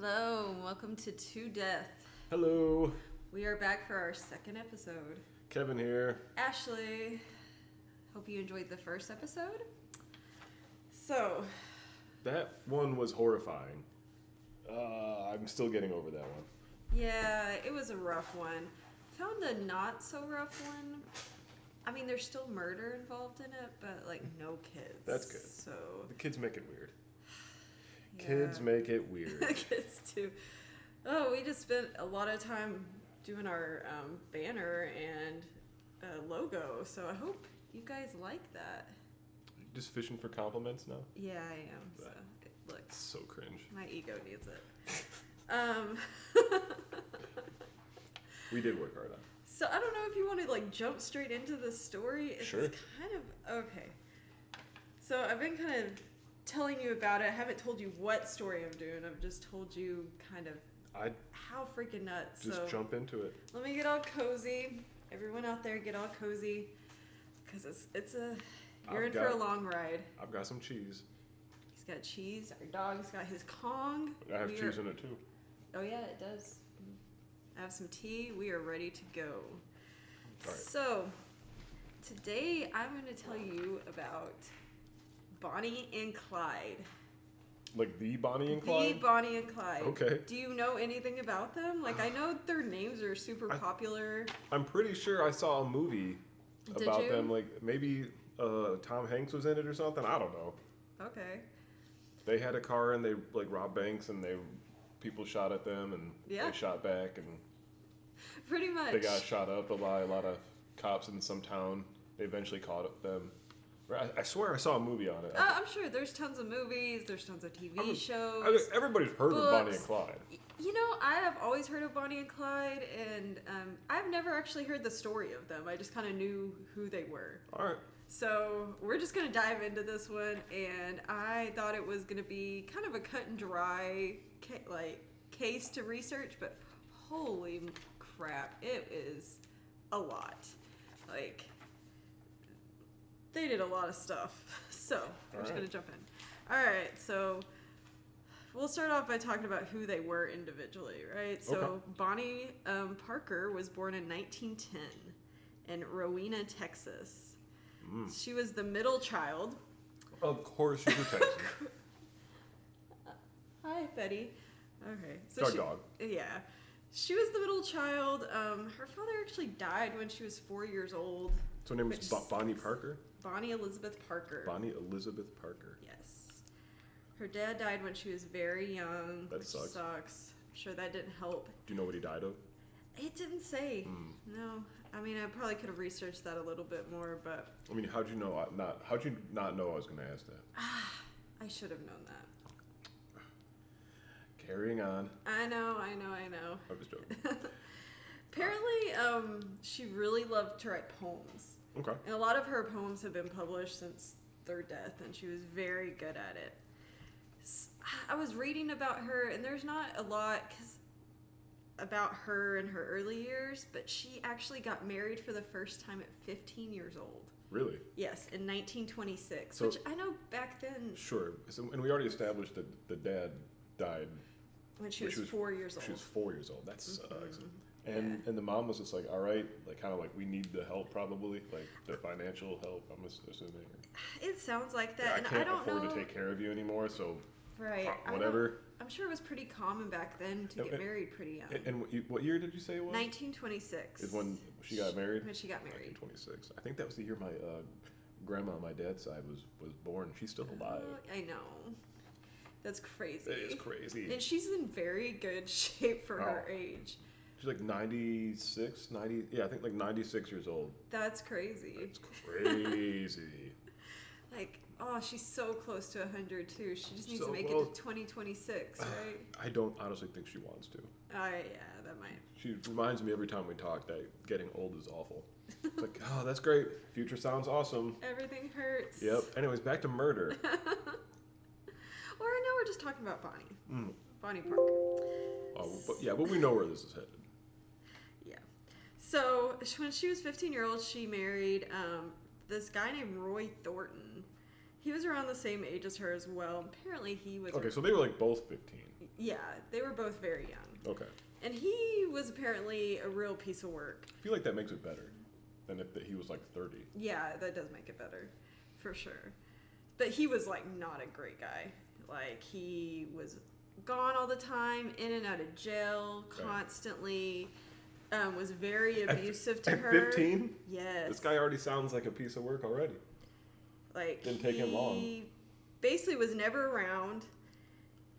Hello, and welcome to To Death. Hello, We are back for our second episode. Kevin here. Ashley, hope you enjoyed the first episode. So, That one was horrifying. I'm still getting over that one. yeah, it was a rough one. Found a not so rough one. I mean, there's still murder involved in it, but like no kids. That's good. So, The kids make it weird. yeah. Kids make it weird. Kids too. Oh, we just spent a lot of time doing our banner and logo, so I hope you guys like that. Just fishing for compliments now? Yeah, I am. So it looks. So cringe. My ego needs it. We did work hard on it. So I don't know if you want to like jump straight into the story. It's Sure. kind of okay. So I've been kind of telling you about it. I haven't told you what story I'm doing. I've just told you kind of how freaking nuts. Just so jump into it. let me get all cozy. Everyone out there, get all cozy, because you're in for a long ride. I've got some cheese. He's got cheese. Our dog's got his Kong. I have cheese in it too. Oh yeah, it does. I have some tea. We are ready to go. All right. So, today I'm going to tell you about Bonnie and Clyde. Like the Bonnie and Clyde? The Bonnie and Clyde. Okay. Do you know anything about them? Like, I know their names are super popular. I'm pretty sure I saw a movie Did about you? them. Like maybe Tom Hanks was in it or something. I don't know. Okay. They had a car and they like robbed banks and people shot at them and Yeah. they shot back and Pretty much. they got shot up by a lot of cops in some town. They eventually caught up them. I swear I saw a movie on it. I'm sure there's tons of movies, there's tons of TV shows. Everybody's heard of Bonnie and Clyde. You know, I have always heard of Bonnie and Clyde, and I've never actually heard the story of them. I just kind of knew who they were. All right. So we're just going to dive into this one, and I thought it was going to be kind of a cut and dry case to research, but holy crap, it is a lot. Like, they did a lot of stuff. So we're just going to jump in. All right, so we'll start off by talking about who they were individually, right? So Okay. Bonnie Parker was born in 1910 in Rowena, Texas. She was the middle child. Of course, she's a Texan. Hi, Betty. Okay. Dog. Yeah. She was the middle child. Her father actually died when she was 4 years old. So her name was Bonnie Parker? Bonnie Elizabeth Parker. Bonnie Elizabeth Parker. Yes. Her dad died when she was very young. That which sucks. I'm sure that didn't help. Do you know what he died of? It didn't say. No. I mean, I probably could have researched that a little bit more, but I mean, how'd you not know I was going to ask that? I should have known that. Carrying on. I know. I was joking. Apparently, she really loved to write poems. Okay. And a lot of her poems have been published since their death, and she was very good at it. I was reading about her, and there's not a lot about her in her early years, but she actually got married for the first time at 15 years old. Really? Yes, in 1926, So- which I know back then Sure. So, and we already established that the dad died when she was 4 years old. She was 4 years old. That sucks. And the mom was just like, all right, like kind of like we need the help probably, like the financial help. I'm assuming. It sounds like that, Yeah, and I can't I don't afford know. to take care of you anymore, so Right. whatever. I'm sure it was pretty common back then to get married pretty young. And what year did you say it was? 1926 Is when she got married. When she got married. 1926. I think that was the year my grandma on my dad's side was born. She's still alive. I know. That's crazy. It is crazy. And she's in very good shape for her age. She's like 96, 90. Yeah, I think like 96 years old. That's crazy. It's crazy. Like, oh, she's so close to 100 too. She just needs So to make close. it to 2026, right? I don't honestly think she wants to. Yeah, that might. She reminds me every time we talk that getting old is awful. It's like, oh, that's great. Future sounds awesome. Everything hurts. Yep. Anyways, back to murder. Or now we're just talking about Bonnie. Bonnie Parker. Oh, but we know where this is headed. Yeah. So when she was 15-year-old, she married this guy named Roy Thornton. He was around the same age as her as well. Apparently, he was. Okay, so they were like both 15. Yeah, they were both very young. Okay. And he was apparently a real piece of work. I feel like that makes it better than if he was like 30. Yeah, that does make it better, for sure. But he was like not a great guy. Like he was gone all the time, in and out of jail, constantly. Was very abusive to her. At 15? Yes. This guy already sounds like a piece of work already. Like didn't take him long. He basically was never around.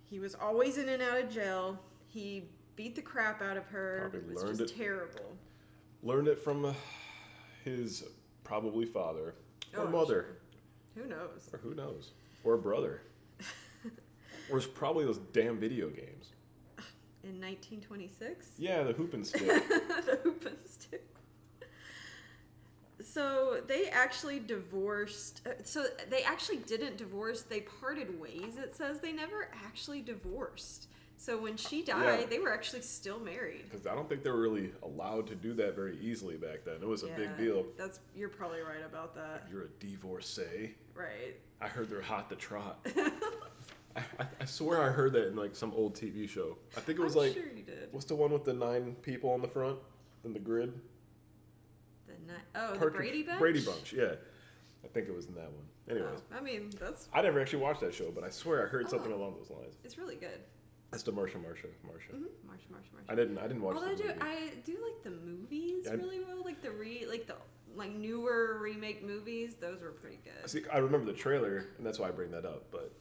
He was always in and out of jail. He beat the crap out of her. Probably it was learned just it. terrible. Learned it from his probably father or mother. Sure. Who knows? Or who knows? Or a brother. Or it's probably those damn video games. In 1926? Yeah, the hoop and stick. The hoop and stick. So they actually divorced. So they actually didn't divorce. They parted ways, it says. They never actually divorced. So when she died, they were actually still married. Because I don't think they were really allowed to do that very easily back then. It was a big deal. You're probably right about that. You're a divorcee. Right. I heard they're hot to trot. I swear I heard that in like some old TV show. I think it was I'm sure you did. What's the one with the 9 people on the front in the grid? The Brady Bunch? Brady Bunch, yeah. I think it was in that one. Anyways. I mean, that's... I never actually watched that show, but I swear I heard something along those lines. It's really good. That's the Marsha. Mm-hmm. Marsha. I didn't watch the movie. I do like the movies really well, like the newer remake movies. Those were pretty good. See, I remember the trailer, and that's why I bring that up, but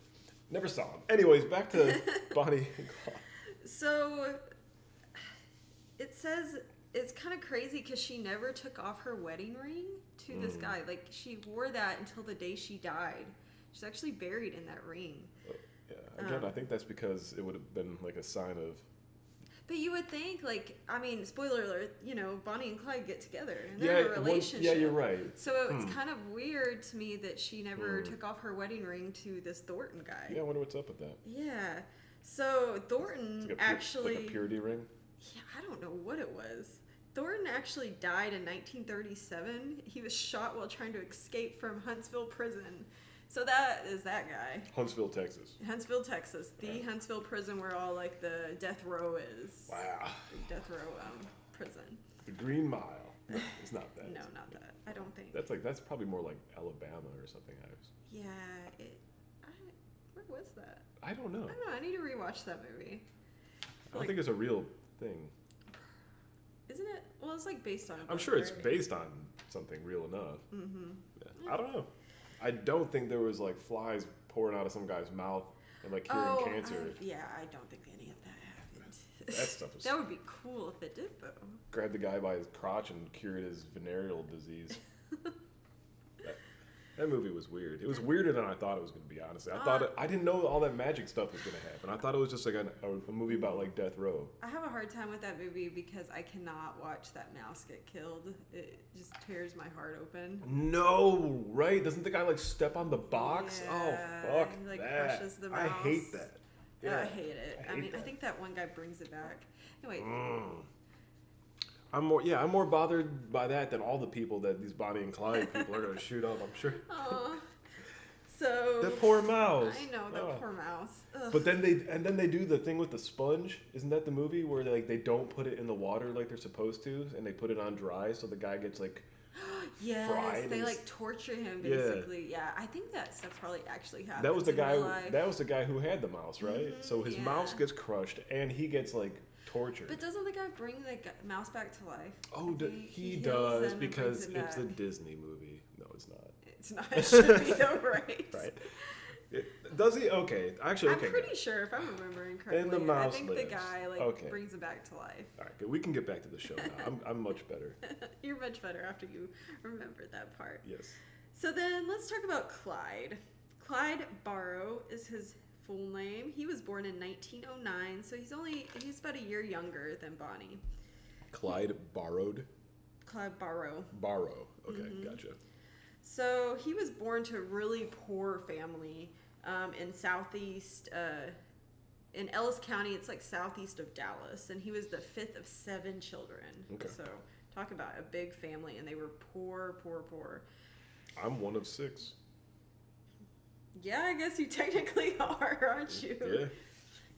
never saw them. Anyways, back to Bonnie and Clyde. So it says it's kind of crazy because she never took off her wedding ring to this guy. Like she wore that until the day she died. She's actually buried in that ring. Yeah, again, I think that's because it would have been like a sign of... But you would think, like, I mean, spoiler alert, Bonnie and Clyde get together and they're in a relationship. Yeah, you're right. So it's kind of weird to me that she never took off her wedding ring to this Thornton guy. Yeah, I wonder what's up with that. Yeah. So Thornton like actually... Like a purity ring? Yeah, I don't know what it was. Thornton actually died in 1937. He was shot while trying to escape from Huntsville prison. So that is that guy. Huntsville, Texas. Huntsville, Texas. The Huntsville prison where all, like, the death row is. Wow. The death row prison. The Green Mile. No, it's not that. No, not that. I don't think. That's probably more like Alabama or something. Yeah. Where was that? I don't know. I don't know. I need to rewatch that movie. I don't think it's a real thing. Isn't it? Well, it's like based on. I'm sure it's based on something real enough. Mm-hmm. Yeah. I don't know. I don't think there was like flies pouring out of some guy's mouth and like curing cancer. I don't think any of that happened. That stuff was... That would be cool if it did, though. Grabbed the guy by his crotch and cured his venereal disease. That movie was weird. It was weirder than I thought it was going to be, honestly. I didn't know all that magic stuff was going to happen. I thought it was just like a movie about like death row. I have a hard time with that movie because I cannot watch that mouse get killed. It just tears my heart open. No, right? Doesn't the guy like step on the box? Yeah, oh, fuck he, like, that. crushes the mouse. I hate that. Yeah, I hate it. I mean, I think that one guy brings it back. Anyway. I'm more bothered by that than all the people that these Bonnie and Clyde people are going to shoot up, I'm sure. Aw. So that poor mouse. I know, that poor mouse. Ugh. But then they do the thing with the sponge. Isn't that the movie where they don't put it in the water like they're supposed to, and they put it on dry so the guy gets like yes, fried? They like torture him basically. Yeah, I think that stuff probably actually happened. That was the guy. That was the guy who had the mouse, right? Mm-hmm, so his mouse gets crushed, and he gets like tortured. But doesn't the guy bring the mouse back to life? Oh, he does because it's a Disney movie. No, it's not. It's not. It should be though, right? Right. Does he? Okay. Actually, okay. I'm pretty sure if I'm remembering correctly. And the mouse I think lives. the guy brings it back to life. All right, good. We can get back to the show now. I'm much better. You're much better after you remember that part. Yes. So then let's talk about Clyde. Clyde Barrow is his full name. He was born in 1909, so he's about a year younger than Bonnie. Clyde Barrowed? Clyde Barrow. Barrow. Okay, gotcha. So he was born to a really poor family in southeast, in Ellis County. It's like southeast of Dallas, and he was the 5th of 7 children. Okay. So talk about a big family, and they were poor. I'm one of 6. Yeah, I guess you technically are, aren't you? Yeah.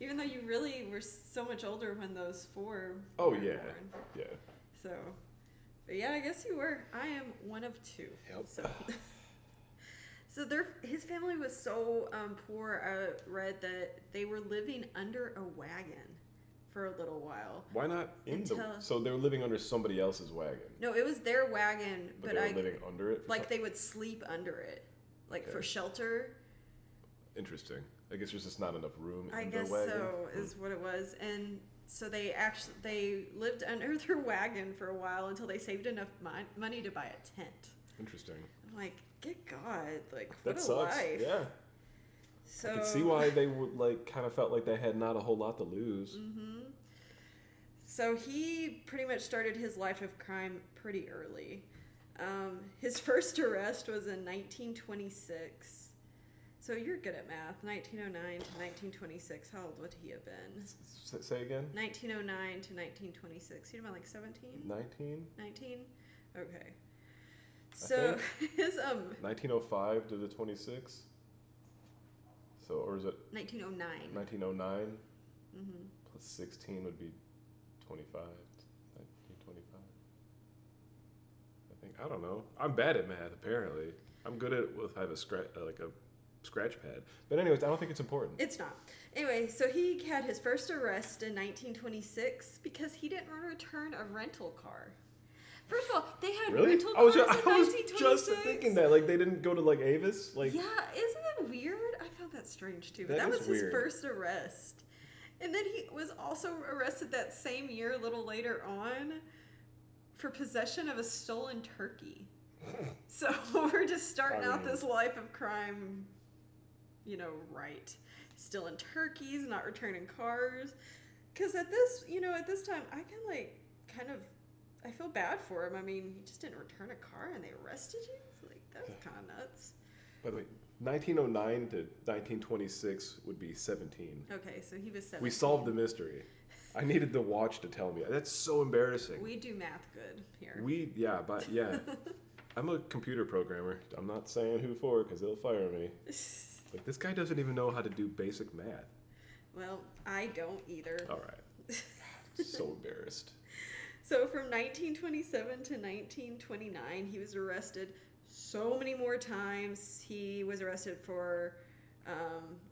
Even though you really were so much older when those 4 Oh, were yeah. born. Yeah. So, but yeah, I guess you were. I am one of 2. Yep. So his family was so poor, I read that they were living under a wagon for a little while. Why not so they were living under somebody else's wagon? No, it was their wagon, but they were living under it? They would sleep under it, for shelter. Interesting. I guess there's just not enough room I in guess their wagon. so is what it was. And so they lived under their wagon for a while until they saved enough money to buy a tent. Interesting. I'm like, good God, what that a sucks. life. Yeah. So, I can see why they would kind of felt like they had not a whole lot to lose. Mm-hmm. So he pretty much started his life of crime pretty early. His first arrest was in 1926. So you're good at math. 1909 to 1926. How old would he have been? Say again? 1909 to 1926. He'd have been like 17? 19? 19? Okay. So his 1905 to the 26. So, or is it 1909? 1909 Mm-hmm. plus 16 would be 25. 1925. I think, I don't know. I'm bad at math apparently. I'm good at it if I have a scratch pad. But anyways, I don't think it's important. It's not. Anyway, so he had his first arrest in 1926 because he didn't return a rental car. First of all, they had rental cars in 1926. I was just thinking that, they didn't go to Avis, Yeah, isn't that weird? I found that strange too. But that was his weird. first arrest, and then he was also arrested that same year, a little later on, for possession of a stolen turkey. So we're just starting out this life of crime, right? Stealing turkeys, not returning cars. Because at this time, I can I feel bad for him. I mean, he just didn't return a car and they arrested you? That's kind of nuts. By the way, 1909 to 1926 would be 17. Okay, so he was 17. We solved the mystery. I needed the watch to tell me. That's so embarrassing. We do math good here. I'm a computer programmer. I'm not saying who for because they'll fire me. This guy doesn't even know how to do basic math. Well, I don't either. All right. So embarrassed. So from 1927 to 1929, he was arrested so many more times. He was arrested for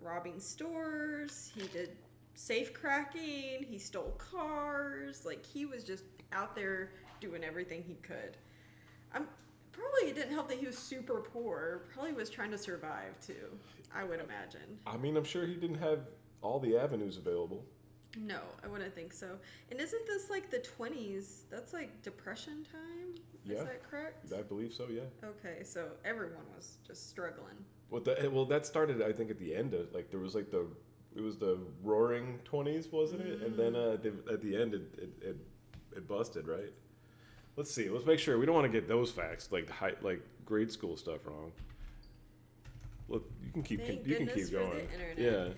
robbing stores. He did safe cracking. He stole cars. He was just out there doing everything he could. Probably it didn't help that he was super poor. Probably was trying to survive too, I would imagine. I mean, I'm sure he didn't have all the avenues available. No, I wouldn't think so. And isn't this the 20s? That's Depression time? Yeah. Is that correct? I believe so, yeah. Okay, so everyone was just struggling. Well, that started, I think, at the end of, there was it was the roaring 20s, wasn't it? And then at the end, it busted, right? Let's see. Let's make sure. We don't want to get those facts, grade school stuff wrong. Look, you can keep going. The internet. Yeah.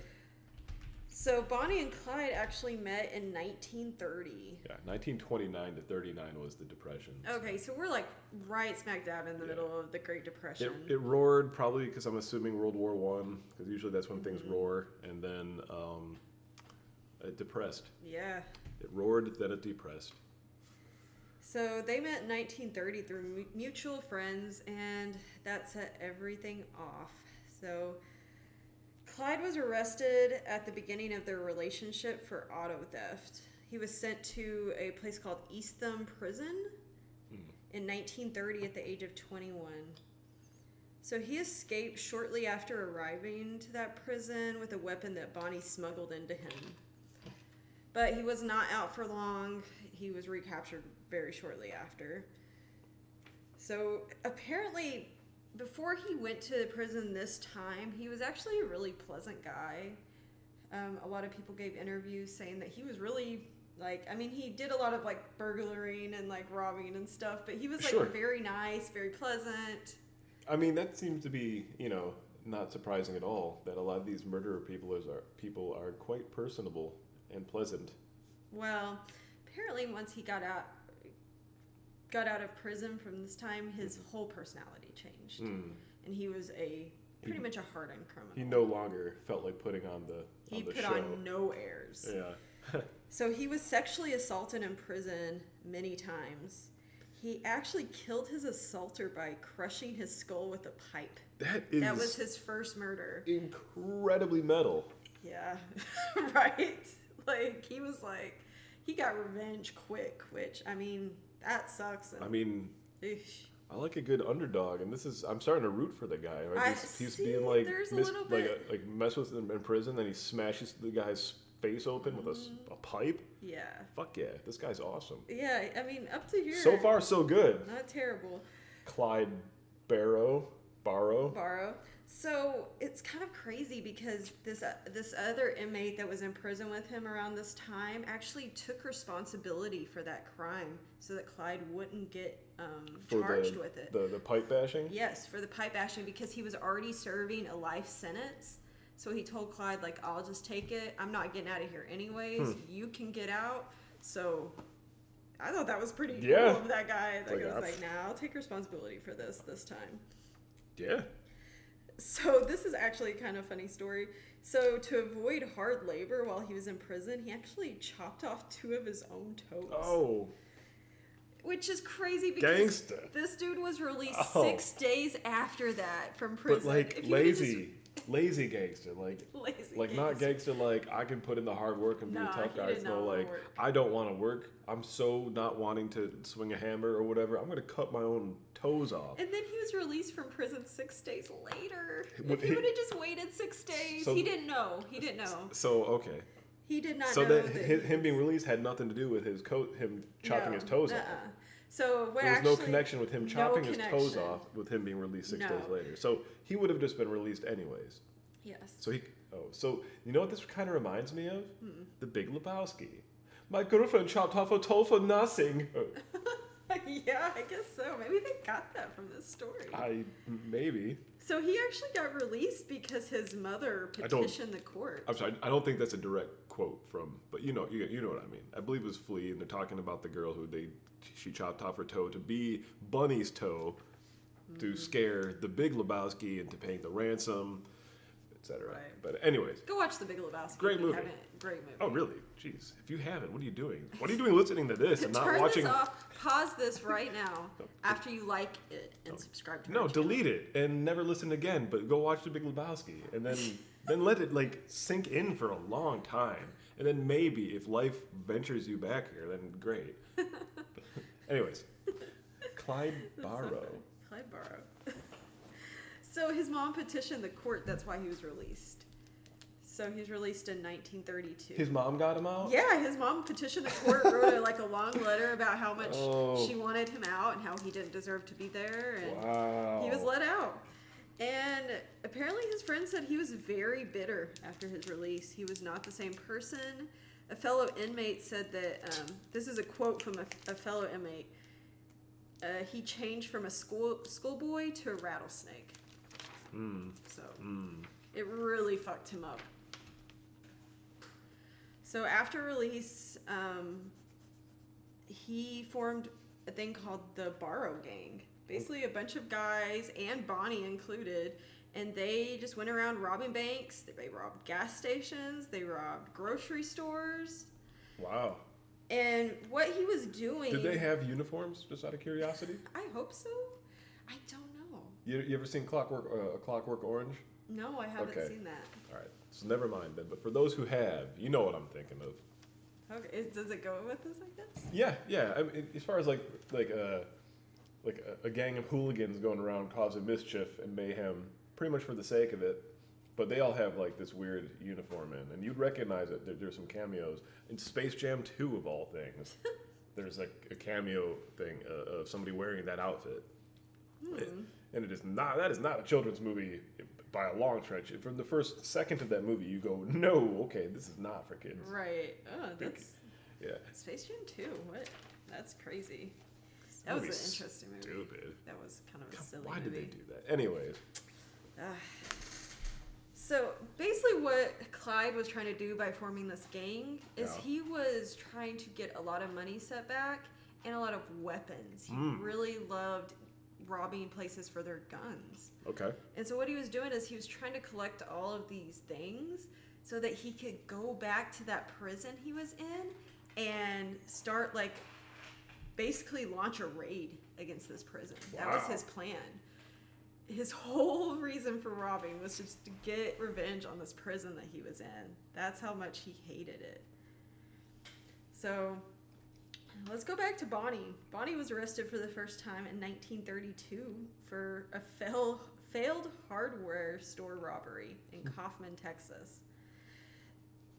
So Bonnie and Clyde actually met in 1930. Yeah, 1929 to 39 was the Depression. Okay, so we're right smack dab in the middle of the Great Depression. It roared probably because I'm assuming World War I, because usually that's when things roar, and then it depressed. Yeah. It roared, then it depressed. So they met in 1930 through mutual friends, and that set everything off. So Clyde was arrested at the beginning of their relationship for auto theft. He was sent to a place called Eastham Prison in 1930 at the age of 21. So he escaped shortly after arriving to that prison with a weapon that Bonnie smuggled into him. But he was not out for long. He was recaptured very shortly after. So apparently, before he went to the prison this time, he was actually a really pleasant guy. A lot of people gave interviews saying that he was really, he did a lot of, burglaring and, robbing and stuff, but he was, very nice, very pleasant. I mean, that seems to be, not surprising at all, that a lot of these murderer people are quite personable and pleasant. Well, apparently once he got out of prison from this time, his whole personality changed. And he was a pretty much a hardened criminal. He no longer felt like putting on the He put show. on no airs. Yeah. So he was sexually assaulted in prison many times. He actually killed his assaulter by crushing his skull with a pipe. That was his first murder. Incredibly metal. Yeah, right? Like, he got revenge quick, which, I mean, that sucks. And, I mean, eesh. I like a good underdog, and I'm starting to root for the guy. Right? He's being like, mess with him in prison, then he smashes the guy's face open with a pipe. Yeah. Fuck yeah, this guy's awesome. Yeah, I mean, up to here. So far, so good. Not terrible. Clyde Barrow. So it's kind of crazy because this other inmate that was in prison with him around this time actually took responsibility for that crime so that Clyde wouldn't get charged with it. The pipe bashing? Yes, for the pipe bashing, because he was already serving a life sentence. So he told Clyde, like, I'll just take it. I'm not getting out of here anyways. You can get out. So I thought that was pretty cool of that guy. That was like, nah, I'll take responsibility for this time. Yeah. So this is actually kind of a funny story. So to avoid hard labor while he was in prison, he actually chopped off 2 of his own toes. Oh. Which is crazy because Gangsta. This dude was released 6 days after that from prison. But like lazy gangster, not gangster like I can put in the hard work and be a tough guy. It's no like I don't want to work. I'm so not wanting to swing a hammer or whatever. I'm gonna cut my own toes off. And then he was released from prison 6 days later. If he would have just waited 6 days, he didn't know. So okay. He did not know. So that him being released had nothing to do with him chopping his toes off. So there was no connection with him chopping his toes off with him being released 6 days later. So he would have just been released anyways. Yes. So you know what this kind of reminds me of? The Big Lebowski. My girlfriend chopped off a toe for nothing. Yeah, I guess so. Maybe they got that from this story. Maybe. So he actually got released because his mother petitioned the court. I'm sorry, I don't think that's a direct quote from, but you know what I mean. I believe it was Flea, and they're talking about the girl who she chopped off her toe to be Bunny's toe to scare the Big Lebowski into paying the ransom, etc. Right. But anyways, go watch the Big Lebowski. Great movie. Great movie. Oh really? Jeez, if you haven't, what are you doing? What are you doing listening to this and not watching? Turn this off. Pause this right now after you like it and subscribe to. No, delete it and never listen again. But go watch the Big Lebowski and then let it like sink in for a long time, and then maybe if life ventures you back here, then great. Anyways, Clyde Barrow. Clyde Barrow. So his mom petitioned the court. That's why he was released. So he was released in 1932. His mom got him out? Yeah, his mom petitioned the court, wrote a long letter about how much she wanted him out and how he didn't deserve to be there. And he was let out. And apparently his friend said he was very bitter after his release. He was not the same person. A fellow inmate said that, this is a quote from a fellow inmate, he changed from a schoolboy to a rattlesnake. It really fucked him up. So after release, he formed a thing called the Barrow Gang. Basically a bunch of guys, and Bonnie included, and they just went around robbing banks. They robbed gas stations. They robbed grocery stores. Wow. And what he was doing... Did they have uniforms, just out of curiosity? I hope so. I don't know. You ever seen Clockwork Orange? No, I haven't seen that. All right. So never mind then. But for those who have, you know what I'm thinking of. Okay. Does it go with this, I guess? Yeah. I mean, as far as like a gang of hooligans going around causing mischief and mayhem, pretty much for the sake of it, but they all have like this weird uniform in, and you'd recognize it. There's some cameos in Space Jam 2 of all things. There's like a cameo thing of somebody wearing that outfit, and that is not a children's movie by a long stretch. From the first second of that movie, you go, no, okay, this is not for kids. Right. Oh, that's Space Jam 2. What? That's crazy. That was an interesting movie. Stupid. That was kind of a silly movie. Why movie. did they do that? Anyways. So basically what Clyde was trying to do by forming this gang is he was trying to get a lot of money set back and a lot of weapons. He really loved robbing places for their guns. Okay. And so what he was doing is he was trying to collect all of these things so that he could go back to that prison he was in and start like basically launch a raid against this prison. Wow. That was his plan. His whole reason for robbing was just to get revenge on this prison that he was in. That's how much he hated it. So let's go back to Bonnie. Bonnie was arrested for the first time in 1932 for a failed hardware store robbery in Kaufman, Texas.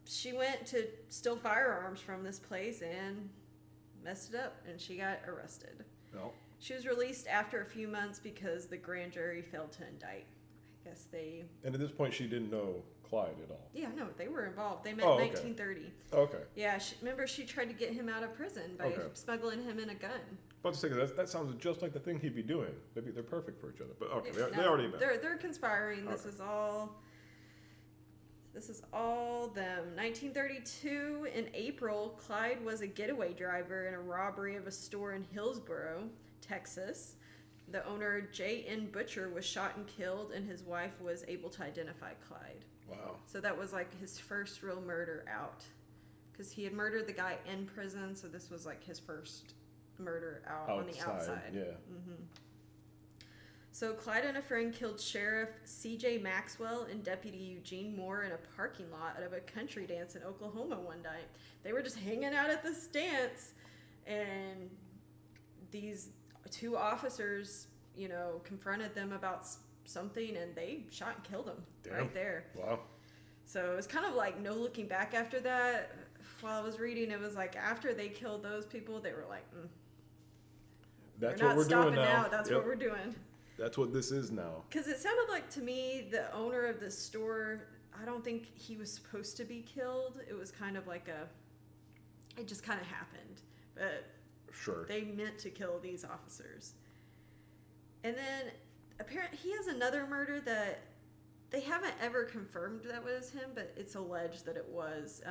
She went to steal firearms from this place and messed it up, and she got arrested. No. She was released after a few months because the grand jury failed to indict. I guess they... And at this point, she didn't know Clyde at all. Yeah, no, they were involved. They met in 1930. Okay. Yeah, remember she tried to get him out of prison by smuggling him in a gun. About to say that sounds just like the thing he'd be doing. They're perfect for each other. But okay, Yeah, they already met. They're conspiring. Okay. This is all them. 1932, in April, Clyde was a getaway driver in a robbery of a store in Hillsboro, Texas. The owner, J.N. Butcher, was shot and killed, and his wife was able to identify Clyde. Wow. So that was like his first real murder out. Because he had murdered the guy in prison, so this was like his first murder out on the outside. Yeah. Mm-hmm. So Clyde and a friend killed Sheriff C.J. Maxwell and Deputy Eugene Moore in a parking lot of a country dance in Oklahoma one night. They were just hanging out at this dance, and these two officers, confronted them about something, and they shot and killed them right there. Wow. So it was kind of like no looking back after that. While I was reading, it was like after they killed those people, they were like, That's we're what we're doing now. That's what we're doing. That's what this is now. Because it sounded like to me, the owner of the store, I don't think he was supposed to be killed. It was kind of like it just kind of happened. But sure, they meant to kill these officers. And then apparently he has another murder that they haven't ever confirmed that was him, but it's alleged that it was.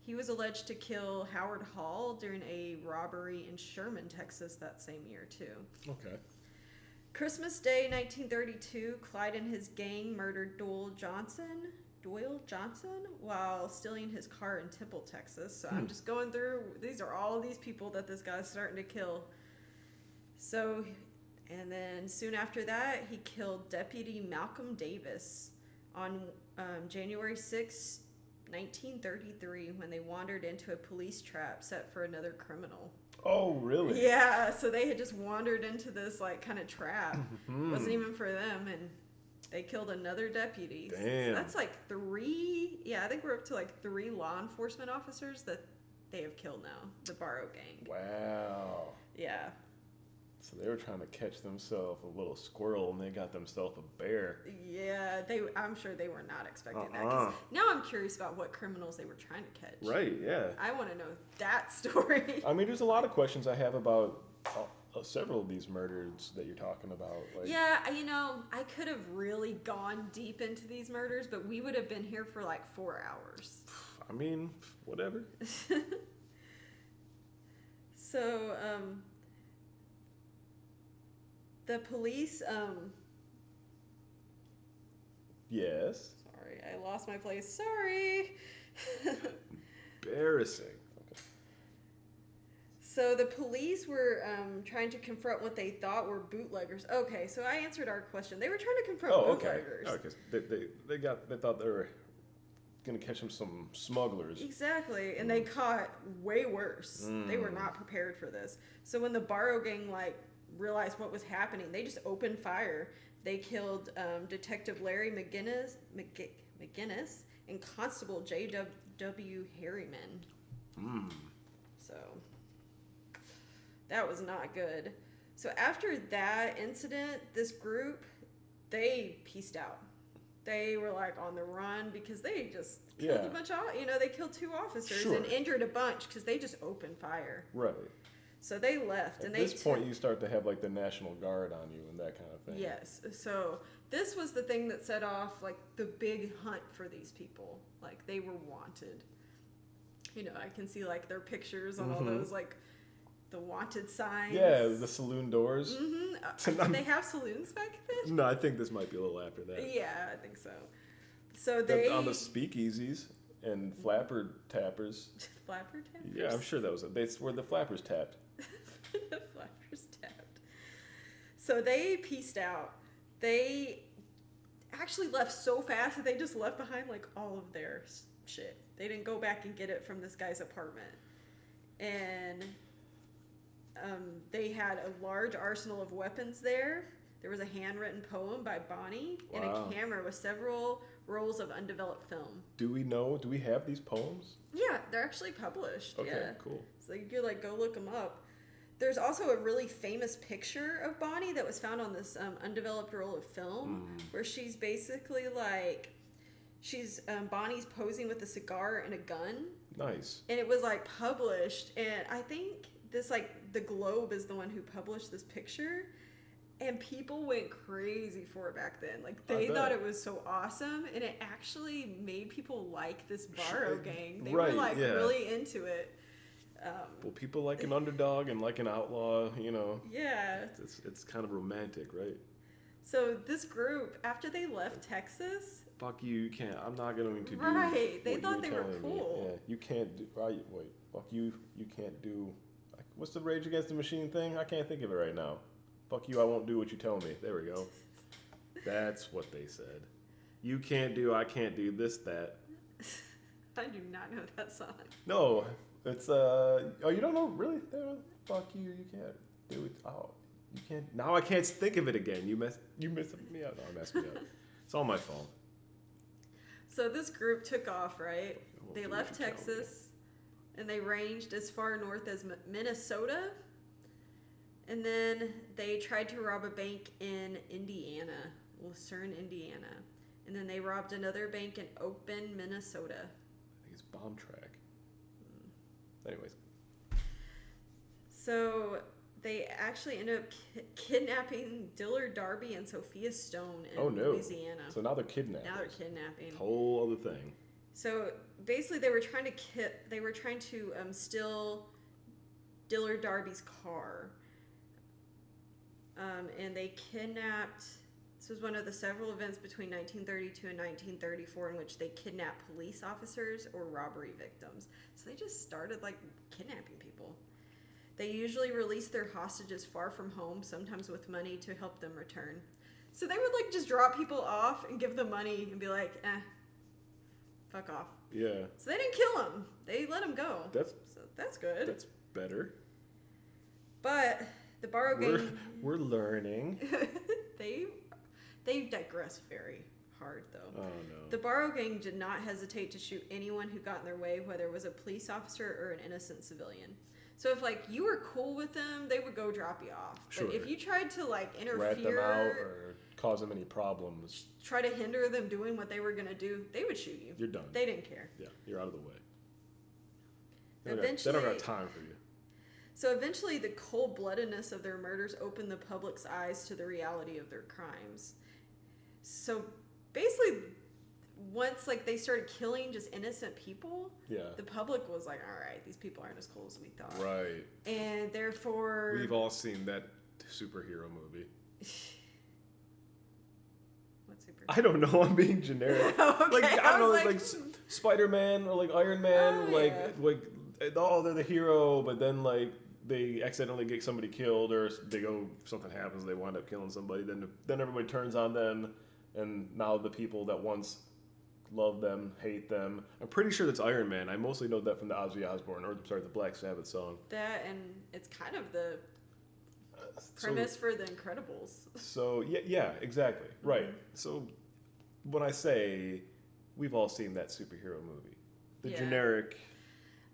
He was alleged to kill Howard Hall during a robbery in Sherman, Texas that same year too. Okay. Christmas Day, 1932, Clyde and his gang murdered Doyle Johnson, while stealing his car in Temple, Texas. So I'm just going through, these are all these people that this guy's starting to kill. So, and then soon after that, he killed Deputy Malcolm Davis on January 6, 1933, when they wandered into a police trap set for another criminal. Oh, really? Yeah, so they had just wandered into this like kind of trap. Wasn't even for them, and they killed another deputy. Damn. So that's like I think we're up to like 3 law enforcement officers that they have killed now, the Barrow Gang. Wow. Yeah. So they were trying to catch themselves a little squirrel, and they got themselves a bear. Yeah, I'm sure they were not expecting that. 'Cause now I'm curious about what criminals they were trying to catch. Right, yeah. I want to know that story. I mean, there's a lot of questions I have about several of these murders that you're talking about. Like, yeah, I could have really gone deep into these murders, but we would have been here for like 4 hours. I mean, whatever. So, the police, Yes. Sorry, I lost my place. Sorry. Embarrassing. Okay. So the police were trying to confront what they thought were bootleggers. Okay, so I answered our question. They were trying to confront bootleggers. Okay. They thought they were gonna catch some smugglers. Exactly, and they caught way worse. They were not prepared for this. So when the Barrow Gang realized what was happening, they just opened fire. They killed Detective Larry McGinnis and Constable J.W. Harriman. So that was not good. So after that incident, this group, they pieced out. They were on the run because they just killed a bunch of, they killed 2 officers and injured a bunch because they just opened fire. Right. So they left. At this point, you start to have the National Guard on you and that kind of thing. Yes. So this was the thing that set off the big hunt for these people. They were wanted. I can see their pictures on all those the wanted signs. Yeah, the saloon doors. Mm-hmm. Did they have saloons back then? No, I think this might be a little after that. Yeah, I think so. So they on the speakeasies and flapper tappers. Flapper tappers? Yeah, I'm sure that was it. That's where the flappers tapped. The flappers tapped. So they pieced out. They actually left so fast that they just left behind like all of their shit. They didn't go back and get it from this guy's apartment. And they had a large arsenal of weapons there. There was a handwritten poem by Bonnie and a camera with several rolls of undeveloped film. Do we have these poems? Yeah, they're actually published. Okay, yeah. Cool. So you could like go look them up. There's also a really famous picture of Bonnie that was found on this undeveloped roll of film where she's basically like, Bonnie's posing with a cigar and a gun. Nice. And it was like published, and I think this like the Globe is the one who published this picture, and people went crazy for it back then. Like they thought it was so awesome, and it actually made people like this Barrow gang. They were like really into it. Well, people like an underdog and like an outlaw, Yeah. It's kind of romantic, right? So this group, after they left Texas, fuck you can't. I'm not going to do. Right, they thought they were cool. Yeah, you can't do. Right, wait, fuck you. You can't do. What's the Rage Against the Machine thing? I can't think of it right now. Fuck you. I won't do what you tell me. There we go. That's what they said. You can't do. I can't do this, that. I do not know that song. No, it's oh, you don't know really? Fuck you. You can't do it. Oh, you can't. Now I can't think of it again. You messed me up. No, I messed me up. It's all my fault. So this group took off, right? They left Texas, and they ranged as far north as Minnesota, and then they tried to rob a bank in Indiana, Lucerne, Indiana, and then they robbed another bank in Oak Bend, Minnesota. I think it's Bomb Track. Anyways. So they actually ended up kidnapping Dillard Darby and Sophia Stone in Louisiana. So now they're kidnapping. Now they're kidnapping. Whole other thing. So basically, they were trying to steal Dillard Darby's car, and they kidnapped. This was one of the several events between 1932 and 1934 in which they kidnapped police officers or robbery victims. So they just started like kidnapping people. They usually released their hostages far from home, sometimes with money to help them return. So they would like just drop people off and give them money and be like, fuck off. Yeah. So they didn't kill them. They let them go. That's good. That's better. But the Barrow gang... We're learning. They digress very hard, though. Oh, no. The Barrow gang did not hesitate to shoot anyone who got in their way, whether it was a police officer or an innocent civilian. So if, like, you were cool with them, they would go drop you off. Sure. But if you tried to, like, interfere... rat them out or cause them any problems. Try to hinder them doing what they were going to do, they would shoot you. You're done. They didn't care. Yeah, you're out of the way. Eventually, they don't got time for you. So eventually, the cold-bloodedness of their murders opened the public's eyes to the reality of their crimes. So basically, once like they started killing just innocent people, the public was like, all right, these people aren't as cool as we thought. Right. And therefore... We've all seen that superhero movie. What superhero? I don't know. I'm being generic. Okay, like I don't know, like Spider-Man or like Iron Man, they're the hero, but then like they accidentally get somebody killed, or something happens, they wind up killing somebody. Then everybody turns on them, and now the people that once loved them hate them. I'm pretty sure that's Iron Man. I mostly know that from the the Black Sabbath song. That, and it's kind of the premise for The Incredibles. So yeah, exactly. Right. Mm-hmm. So when I say we've all seen that superhero movie, the generic.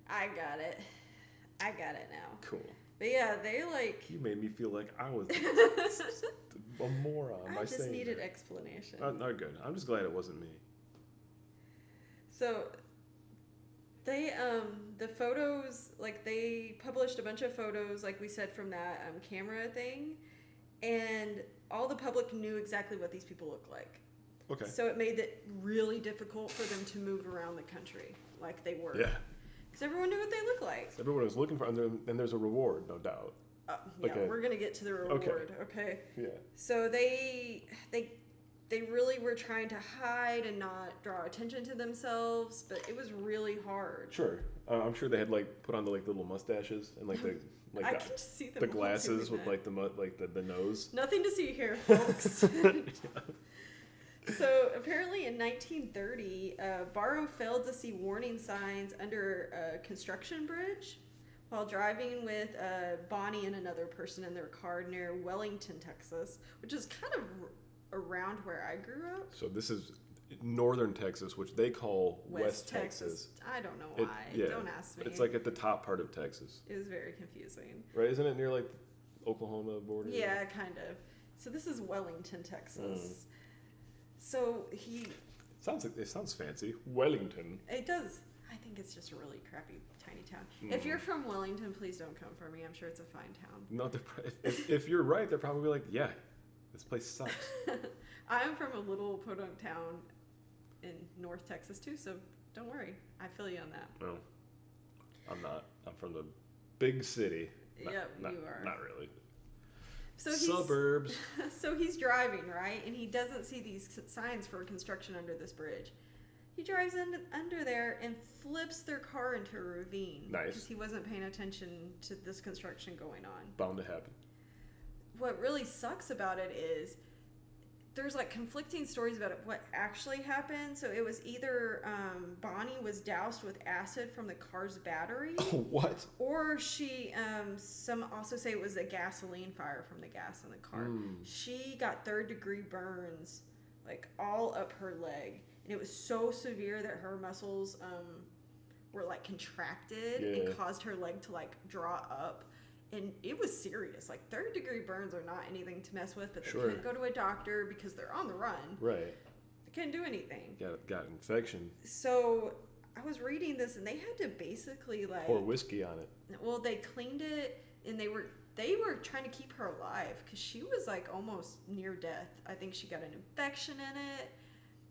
I got it now. Cool. But yeah, they like... You made me feel like I was a moron. I just needed explanation. Not good. I'm just glad it wasn't me. So they the photos, like they published a bunch of photos, like we said, from that camera thing, and all the public knew exactly what these people looked like. Okay. So it made it really difficult for them to move around the country like they were. Yeah. Because everyone knew what they looked like. So everyone was looking for, and there's a reward, no doubt. We're gonna get to the reward. Okay. Yeah. So they really were trying to hide and not draw attention to themselves, but it was really hard. Sure. I'm sure they had like put on the like little mustaches and like the I can just see them the glasses with like the nose. Nothing to see here, folks. So apparently in 1930, Barrow failed to see warning signs under a construction bridge while driving with Bonnie and another person in their car near Wellington, Texas, which is kind of around where I grew up. So this is northern Texas, which they call West Texas. I don't know why. Don't ask me. It's like at the top part of Texas. It was very confusing. Right? Isn't it near like Oklahoma border? Yeah, kind of. So this is Wellington, Texas. So it sounds fancy. Wellington. It does. I think it's just a really crappy tiny town. If you're from Wellington, please don't come for me. I'm sure it's a fine town. No, if you're right, they're probably like, yeah, this place sucks. I'm from a little podunk town in North Texas too, so don't worry. I feel you on that. No, I'm not. I'm from the big city. You are. Not really. So suburbs. So he's driving, right? And he doesn't see these signs for construction under this bridge. He drives under there and flips their car into a ravine. Nice. Because he wasn't paying attention to this construction going on. Bound to happen. What really sucks about it is there's like conflicting stories about what actually happened. So it was either Bonnie was doused with acid from the car's battery. What? Or she, some also say it was a gasoline fire from the gas in the car. She got 3rd-degree burns, like all up her leg. And it was so severe that her muscles were like contracted and caused her leg to like draw up. And it was serious. Like 3rd-degree burns are not anything to mess with, but they couldn't go to a doctor because they're on the run. Right. They couldn't do anything. Got infection. So I was reading this, and they had to basically like pour whiskey on it. Well, they cleaned it, and they were trying to keep her alive because she was like almost near death. I think she got an infection in it.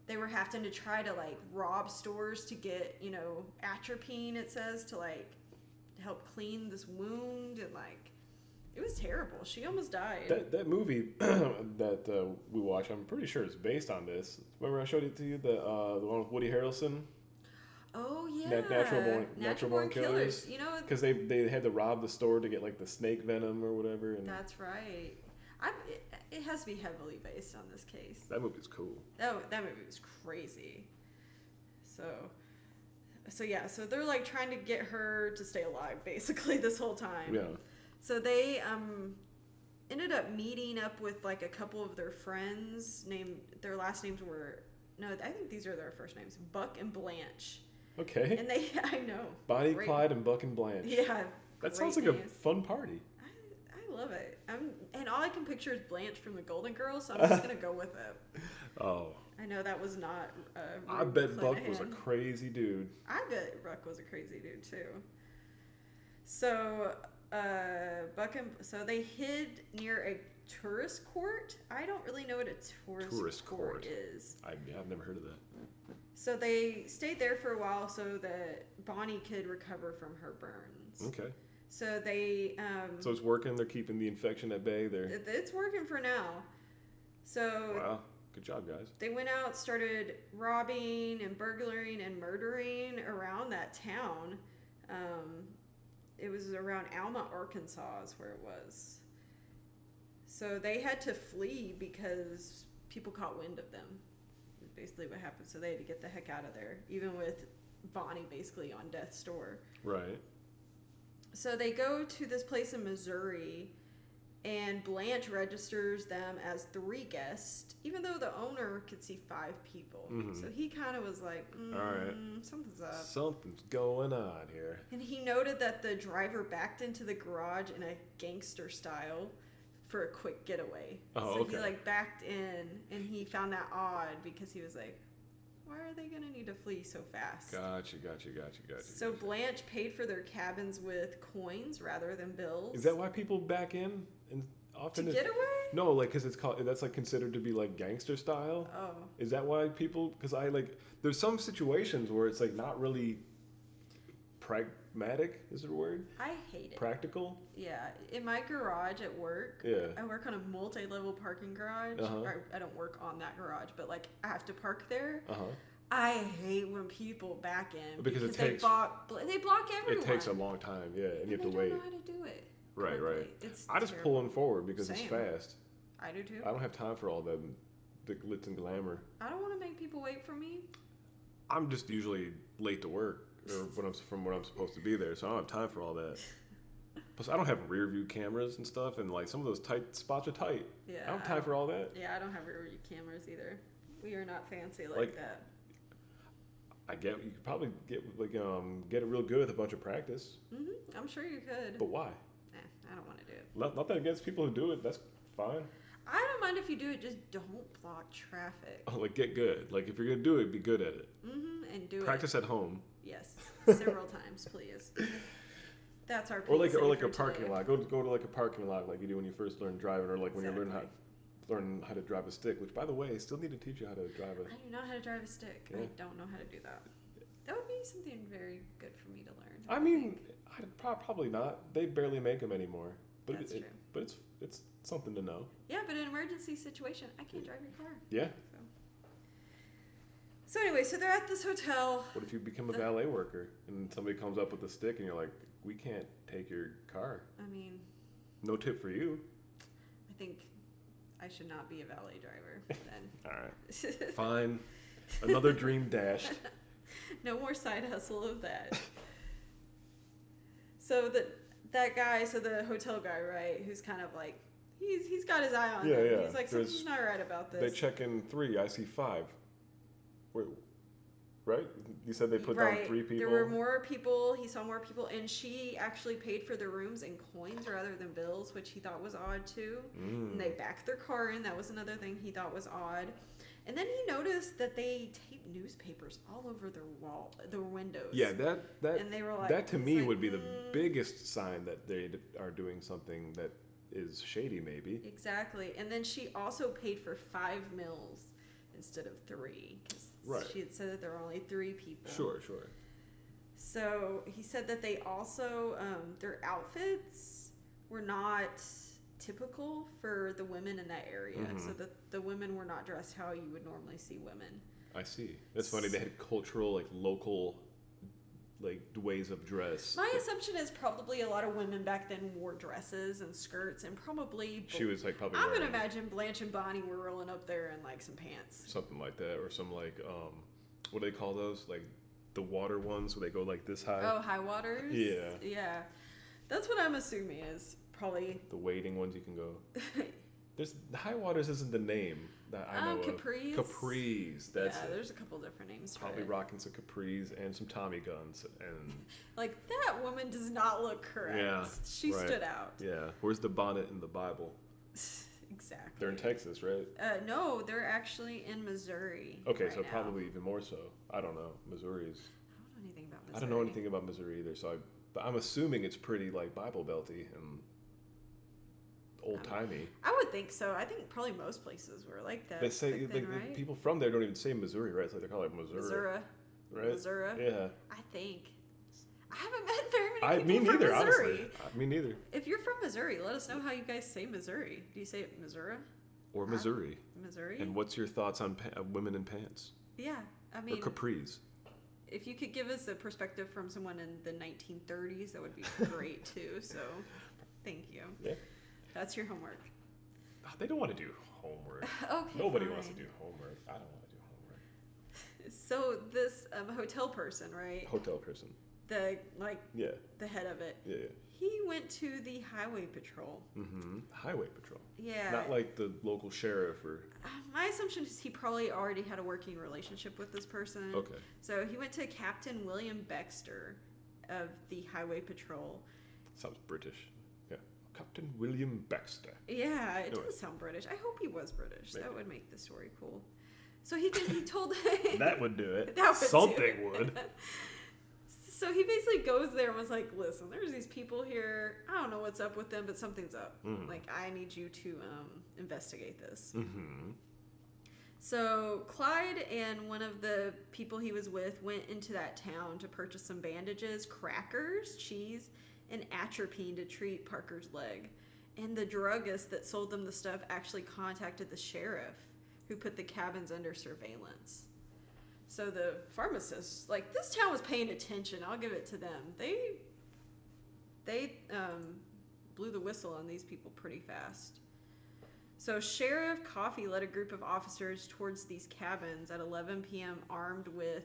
They were having to try to like rob stores to get atropine. It says to like help clean this wound, and like it was terrible. She almost died. That movie that we watched, I'm pretty sure it's based on this. Remember I showed it to you, the one with Woody Harrelson? Oh yeah, Natural Born Killers. Because they had to rob the store to get like the snake venom or whatever. And that's right. It has to be heavily based on this case. That movie's cool. That movie was crazy. So yeah, so they're like trying to get her to stay alive basically this whole time. Yeah. So they ended up meeting up with like a couple of their friends. Their last names were I think these are their first names, Buck and Blanche. Okay. And I know. Bonnie, Clyde, and Buck and Blanche. Yeah. That sounds like a fun party. I love it. And all I can picture is Blanche from the Golden Girls, so I'm just gonna go with it. Oh. I know that was not. I bet Buck was a crazy dude. I bet Buck was a crazy dude too. So so they hid near a tourist court. I don't really know what a tourist court is. I've never heard of that. So they stayed there for a while so that Bonnie could recover from her burns. Okay. So they. So it's working. They're keeping the infection at bay. It's working for now. So. Wow. Good job, guys. They went out, started robbing and burglaring and murdering around that town. It was around Alma, Arkansas is where it was. So they had to flee because people caught wind of them. Is basically what happened. So they had to get the heck out of there, even with Bonnie basically on death's door. Right. So they go to this place in Missouri, and Blanche registers them as 3 guests, even though the owner could see 5 people. Mm-hmm. So he kind of was like, all right, something's up. Something's going on here. And he noted that the driver backed into the garage in a gangster style for a quick getaway. Oh, so okay. he like backed in, and he found that odd because he was like, why are they going to need to flee so fast? Gotcha. So Blanche paid for their cabins with coins rather than bills. Is that why people back in? And often to get away? No, like because that's like considered to be like gangster style. Oh. Is that why people? Because there's some situations where it's like not really pragmatic, is it a word? I hate it. Practical? Yeah. In my garage at work, Yeah. I work on a multi-level parking garage. I don't work on that garage, but like I have to park there. I hate when people back in because it they takes block everyone. It takes a long time, yeah, and you have to they wait. don't know how to do it. Right, quickly. right. It's I just terrible. pull in forward because it's Same. fast. I do too. I don't have time for all the glitz and glamour. I don't want to make people wait for me. I'm just usually late to work or when I'm supposed to be there, so I don't have time for all that. Plus, I don't have rear view cameras and stuff, and like some of those tight spots are tight. Yeah. I don't have time for all that. Yeah, I don't have rear view cameras either. We are not fancy like that. I get you could probably get it real good with a bunch of practice. I'm sure you could. But why? I don't want to do it. Not that against people who do it. That's fine. I don't mind if you do it. Just don't block traffic. Oh, like get good. Like if you're gonna do it, be good at it. And do Practice at home. Yes, several times, please. That's our. Or like a parking lot. Go to like a parking lot like you do when you first learn driving, or like when you learn how to drive a stick. Which, by the way, I still need to teach you how to drive I do not know how to drive a stick. Yeah. I don't know how to do that. That would be something very good for me to learn. I mean, probably not. They barely make them anymore. But That's true. But it's something to know. Yeah, but in an emergency situation, I can't drive your car. Yeah. So anyway, so they're at this hotel. What if you become a valet worker and somebody comes up with a stick and you're like, we can't take your car? I mean, no tip for you. I think I should not be a valet driver then. All right. Fine. Another dream dashed. No more side hustle of that. So that guy, so the hotel guy, right, who's kind of like, he's got his eye on them. Yeah. He's like, something's not right about this. They check in 3, I see 5. Wait, right? You said they put down 3 people? There were more people. He saw more people, and she actually paid for their rooms in coins rather than bills, which he thought was odd too. And they backed their car in. That was another thing he thought was odd. And then he noticed that they taped newspapers all over their windows. Yeah, that and they were like, that to me would be the biggest sign that they are doing something that is shady, maybe. Exactly. And then she also paid for 5 meals instead of 3. Right. She had said that there were only 3 people. Sure. So he said that they also, their outfits were not typical for the women in that area. So that the women were not dressed how you would normally see women. I see. That's funny. They had cultural, like local, like ways of dress. My assumption is probably a lot of women back then wore dresses and skirts, and probably she was like probably. I'm gonna imagine Blanche and Bonnie were rolling up there in like some pants, something like that, or some like what do they call those? Like the water ones where they go like this high. Oh, high waters. Yeah. That's what I'm assuming is probably the wading ones you can go. There's high waters isn't the name that I know capris. of. Capris. That's it. There's a couple different names. Probably rocking some capris and some Tommy guns and. Like that woman does not look correct. Yeah, she stood out. Yeah. Where's the bonnet in the Bible? Exactly. They're in Texas, right? No, they're actually in Missouri. Okay, right so now. Probably even more so. I don't know. Missouri's. I don't know anything about Missouri. I don't know anything about Missouri either, but I'm assuming it's pretty like Bible belty and old-timey. I would think so. I think probably most places were like that. They say right? people from there don't even say Missouri, right? It's like they call it Missouri. Right? Missouri. Yeah. I think. I haven't met very many people from Missouri. Honestly. Me neither. If you're from Missouri, let us know how you guys say Missouri. Do you say it Missouri? Or Missouri. Missouri. And what's your thoughts on women in pants? Yeah, I mean. Or capris. If you could give us a perspective from someone in the 1930s, that would be great too. So, thank you. Yeah. That's your homework. Oh, they don't want to do homework. Okay. Nobody fine. wants to do homework. I don't want to do homework. So this hotel person, right? Hotel person. The head of it. Yeah. He went to the highway patrol. Highway patrol. Yeah. Not like the local sheriff or. My assumption is he probably already had a working relationship with this person. Okay. So he went to Captain William Baxter of the highway patrol. Sounds British. Yeah. Captain William Baxter. Yeah, it does sound British. I hope he was British. Maybe. That would make the story cool. So he told. That would do it. That would Something would. So he basically goes there and was like, listen, there's these people here. I don't know what's up with them, but something's up. Like, I need you to investigate this. So Clyde and one of the people he was with went into that town to purchase some bandages, crackers, cheese, and atropine to treat Parker's leg. And the druggist that sold them the stuff actually contacted the sheriff, who put the cabins under surveillance. So the pharmacists, like, this town was paying attention. I'll give it to them. They blew the whistle on these people pretty fast. So Sheriff Coffey led a group of officers towards these cabins at 11 p.m. armed with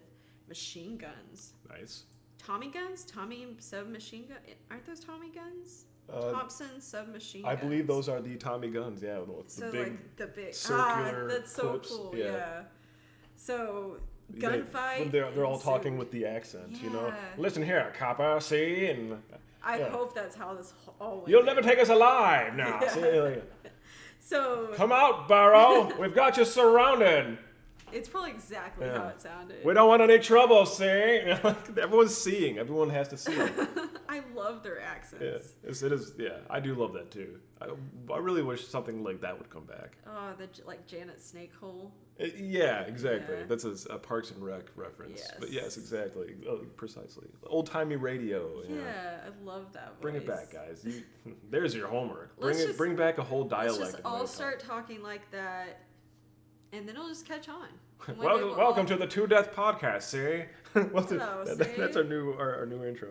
machine guns. Nice. Tommy guns? Tommy submachine gun? Aren't those Tommy guns? Thompson submachine guns. I believe those are the Tommy guns, yeah. So big, like the big circular that's so clips. cool, yeah. So gunfight. They're all talking with the accent, you know. Listen here, copper, see, and I hope that's how this all went. You'll never take us alive now. Yeah. See, like, so come out, Barrow. We've got you surrounded. It's probably exactly how it sounded. We don't want any trouble, see? Everyone's seeing. Everyone has to see it. I love their accents. Yeah, it is. Yeah, I do love that too. I really wish something like that would come back. Oh, like Janet Snakehole. Yeah, exactly. Yeah. That's a Parks and Rec reference. Yes. But yes, exactly. Precisely. Old timey radio. Yeah, I love that voice. Bring it back, guys. There's your homework. Let's Bring back a whole dialect. Let's just all start talking like that, and then it'll just catch on. Welcome to the Two Death Podcast, see? Hello, that's our new intro.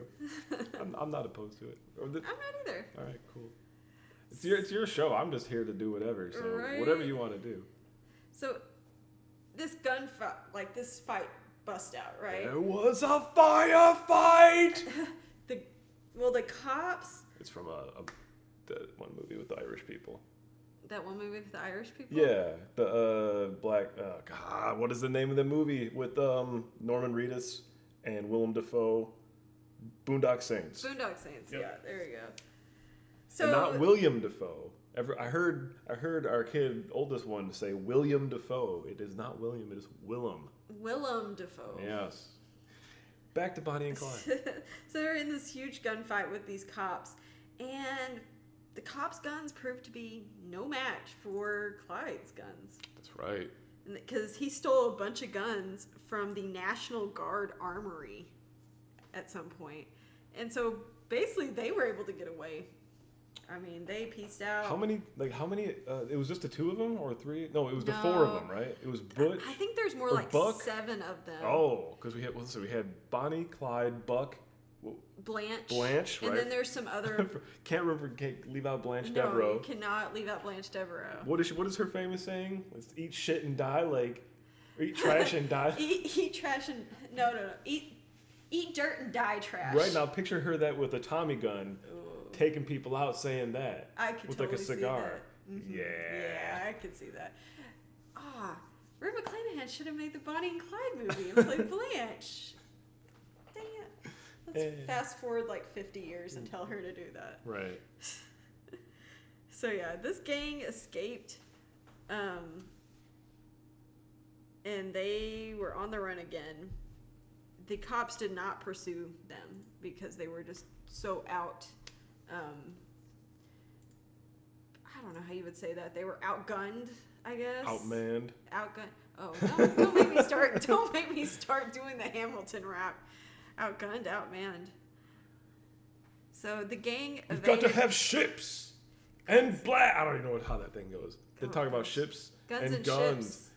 I'm not opposed to it. I'm not either. All right, cool. It's your show. I'm just here to do whatever. So whatever you want to do. So this gunfight, this fight bust out, right? There was a firefight. the cops. It's from that one movie with the Irish people. That one movie with the Irish people? Yeah, the black. God, what is the name of the movie with Norman Reedus and Willem Dafoe? Boondock Saints. Boondock Saints. Yep. Yeah, there you go. So and not William Dafoe. I heard our oldest one say William Dafoe. It is not William. It is Willem. Willem Dafoe. Yes. Back to Bonnie and Clyde. So they're in this huge gunfight with these cops, and the cops' guns proved to be no match for Clyde's guns. That's right. Because he stole a bunch of guns from the National Guard Armory at some point. And so basically they were able to get away. I mean, they pieced out. How many, it was just the two of them or three? No, it was the four of them, right? It was Butch. I think there's more like Buck? 7 of them. Oh, because we had Bonnie, Clyde, Buck, Blanche, right? And then there's some other. Can't leave out Blanche No, Devereaux. you cannot leave out Blanche Devereaux. What is her famous saying? Let's eat shit and die, or eat trash and die. eat trash and no. Eat dirt and die trash. Right now, picture her that with a Tommy gun, taking people out, saying that. I could with totally a cigar. See that. Mm-hmm. Yeah, I could see that. Reba McClanahan should have made the Bonnie and Clyde movie and played Blanche. Dang it. Let's fast forward 50 years and tell her to do that. Right. So yeah, this gang escaped, and they were on the run again. The cops did not pursue them because they were just so out. I don't know how you would say that. They were outgunned, I guess. Outmanned. Outgunned. Oh, don't make me start. Don't make me start doing the Hamilton rap. Outgunned, outmanned. So the gang. You've got to have ships and black. I don't even know how that thing goes. They talk about ships guns and guns. Ships.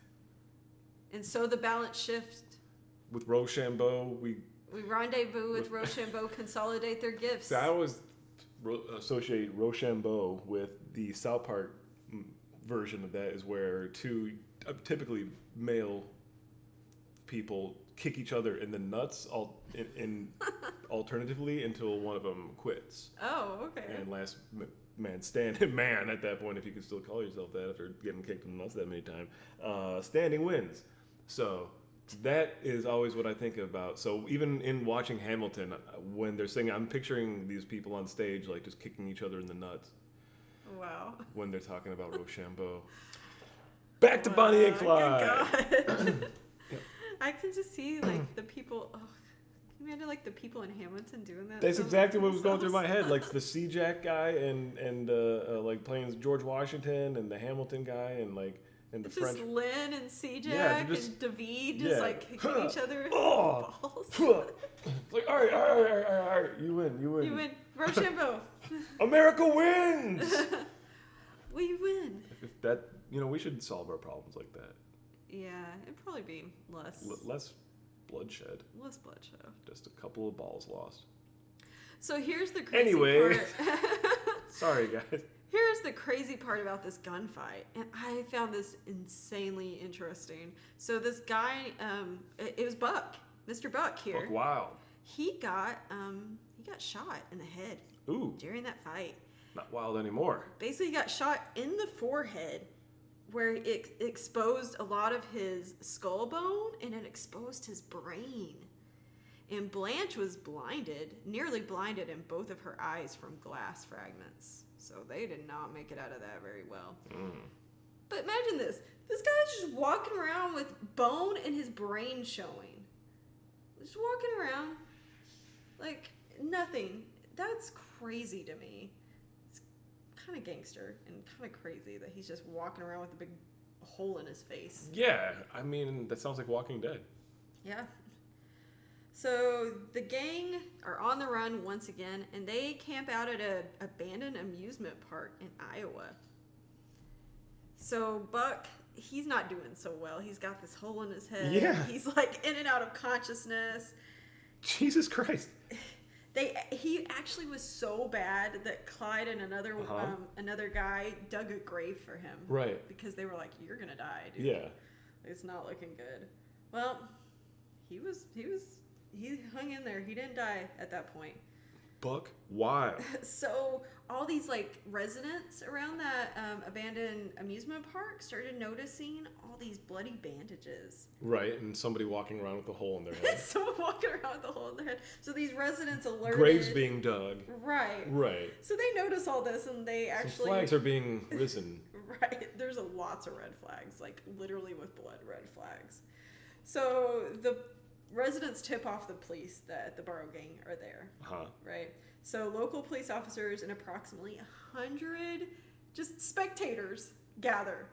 And so the balance shifts. With Rochambeau, we rendezvous with Rochambeau, consolidate their gifts. See, I always associate Rochambeau with the South Park version of that, is where two typically male people kick each other in the nuts, alternatively, until one of them quits. Oh, okay. And last man standing, man at that point, if you can still call yourself that after getting kicked in the nuts that many times, standing wins. So that is always what I think about. So even in watching Hamilton, when they're singing, I'm picturing these people on stage just kicking each other in the nuts. Wow. When they're talking about Rochambeau. Back to Bonnie and Clyde. Good God. I can just see the people. Oh, can you imagine the people in Hamilton doing that? That's exactly what was going through my head. The C-Jack guy and playing George Washington, and the Hamilton guy, and And the It's French. just Lynn and CJ Yeah, just- and David just like kicking each other in Oh! the balls. It's like, all right, you win. You win. Rochambeau. America wins. We win. If that, we should solve our problems like that. Yeah, it'd probably be less Less bloodshed. less bloodshed. Just a couple of balls lost. So here's the crazy Anyway. part. Sorry, guys. Here's the crazy part about this gunfight, and I found this insanely interesting. So this guy, it was Buck, Mr. Buck here. Buck Wild. He got shot in the head. Ooh. During that fight. Not wild anymore. Basically, he got shot in the forehead, where it exposed a lot of his skull bone, and it exposed his brain. And Blanche was nearly blinded in both of her eyes from glass fragments. So they did not make it out of that very well. But imagine this. This guy's just walking around with bone in his brain showing. Just walking around like nothing. That's crazy to me. It's kind of gangster and kind of crazy that he's just walking around with a big hole in his face. Yeah, I mean, that sounds like Walking Dead. Yeah. So the gang are on the run once again, and they camp out at an abandoned amusement park in Iowa. So Buck, he's not doing so well. He's got this hole in his head. Yeah. He's like in and out of consciousness. Jesus Christ. He actually was so bad that Clyde and another guy dug a grave for him. Right. Because they were like, "You're gonna die, dude. Yeah. It's not looking good." Well, he hung in there. He didn't die at that point. Buck Wild. So all these like residents around that abandoned amusement park started noticing all these bloody bandages. Right, and somebody walking around with a hole in their head. Someone walking around with a hole in their head. So these residents alerted. Graves being dug. Right. Right. So they notice all this, and they actually. Some flags are being risen. Right. There's lots of red flags, like literally with blood red flags. So the residents tip off the police that the Borough gang are there. Right. So local police officers and approximately 100 just spectators gather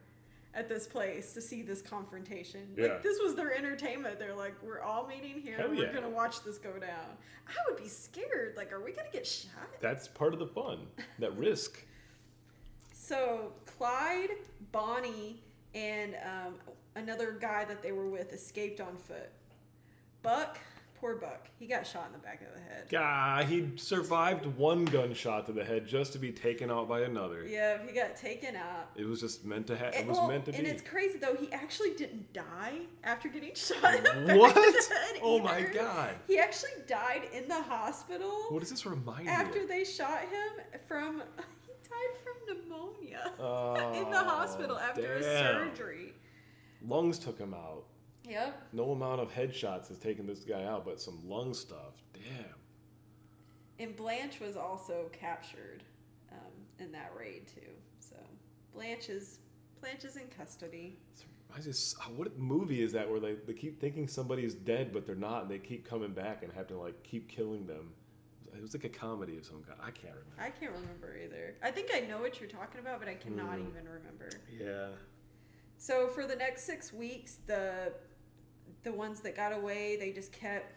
at this place to see this confrontation. Yeah. Like, this was their entertainment. They're like, we're all meeting here. Hell We're yeah. going to watch this go down. I would be scared. Like, are we going to get shot? That's part of the fun. That risk. So Clyde, Bonnie, and another guy that they were with escaped on foot. Buck, poor Buck, he got shot in the back of the head. He survived one gunshot to the head just to be taken out by another. Yeah, he got taken out. It was just meant to happen. It was meant to be. And it's crazy though, he actually didn't die after getting shot in the back What? of the head Oh either. my God. He actually died in the hospital. What does this remind you after of? they shot him from? He died from pneumonia Oh, in the hospital after a damn. surgery. Lungs took him out. Yep. No amount of headshots has taken this guy out, but some lung stuff. Damn. And Blanche was also captured in that raid too. So Blanche is in custody. What movie is that where they keep thinking somebody's dead, but they're not, and they keep coming back and have to like keep killing them? It was like a comedy of some kind. I can't remember. I can't remember either. I think I know what you're talking about, but I cannot even remember. Yeah. So for the next 6 weeks, the ones that got away, they just kept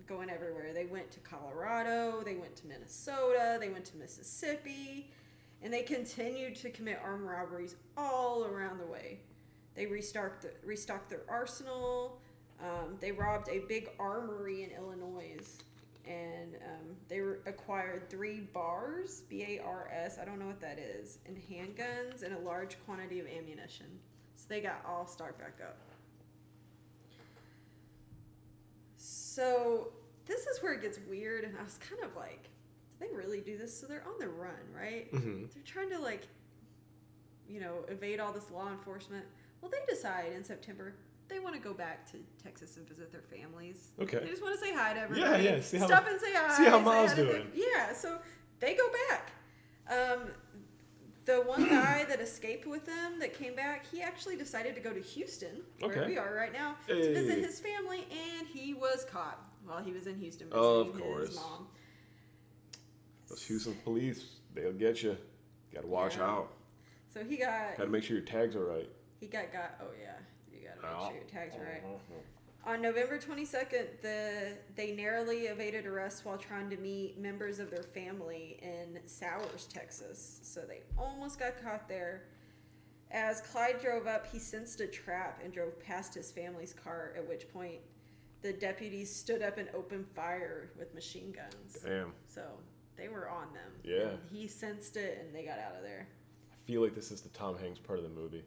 going everywhere. They went to Colorado, they went to Minnesota, they went to Mississippi, and they continued to commit armed robberies all around the way. They restocked their arsenal. They robbed a big armory in Illinois, and they acquired 3 bars, B-A-R-S, I don't know what that is, and handguns and a large quantity of ammunition. So they got all start back up. So this is where it gets weird, and I was kind of like, do they really do this? So they're on the run, right? Mm-hmm. They're trying to evade all this law enforcement. Well, they decide in September they want to go back to Texas and visit their families. Okay. They just want to say hi to everybody. Yeah. Stop and say hi. See how say Ma's hi to doing. Yeah, so they go back. The one guy that escaped with them that came back, he actually decided to go to Houston, where we are right now, to visit his family, and he was caught while he was in Houston visiting his mom. Those Houston police, they'll get you. Got to watch out. So he got... Got to make sure your tags are right. He got. Oh yeah, you gotta make sure your tags are right. Uh-huh. On November 22nd, they narrowly evaded arrest while trying to meet members of their family in Sowers, Texas. So they almost got caught there. As Clyde drove up, he sensed a trap and drove past his family's car, at which point the deputies stood up and opened fire with machine guns. Damn. So they were on them. Yeah. And he sensed it, and they got out of there. I feel like this is the Tom Hanks part of the movie.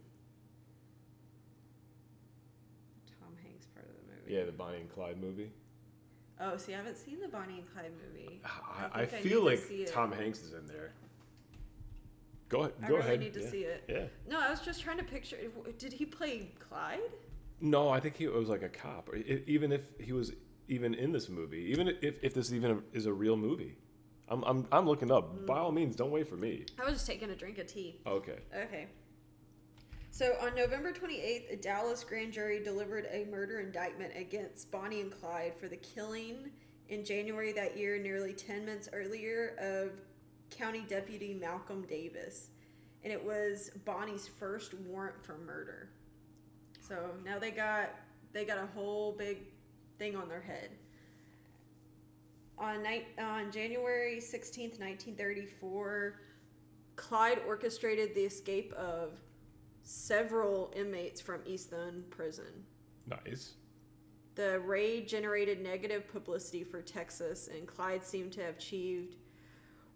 Tom Hanks part of the movie. Yeah, the Bonnie and Clyde movie. Oh, see, I haven't seen the Bonnie and Clyde movie. I feel like Tom Hanks is in there. Go ahead. I really need to see it. Yeah. No, I was just trying to picture. Did he play Clyde? No, I think he was like a cop. Or even if he was even in this movie, even if this even is a real movie, I'm looking up. By all means, don't wait for me. I was just taking a drink of tea. Okay. Okay. So on November 28th, a Dallas grand jury delivered a murder indictment against Bonnie and Clyde for the killing in January that year, nearly 10 months earlier, of County Deputy Malcolm Davis. And it was Bonnie's first warrant for murder. So now they got a whole big thing on their head. On January 16th, 1934, Clyde orchestrated the escape of several inmates from East End Prison. Nice. The raid generated negative publicity for Texas, and Clyde seemed to have achieved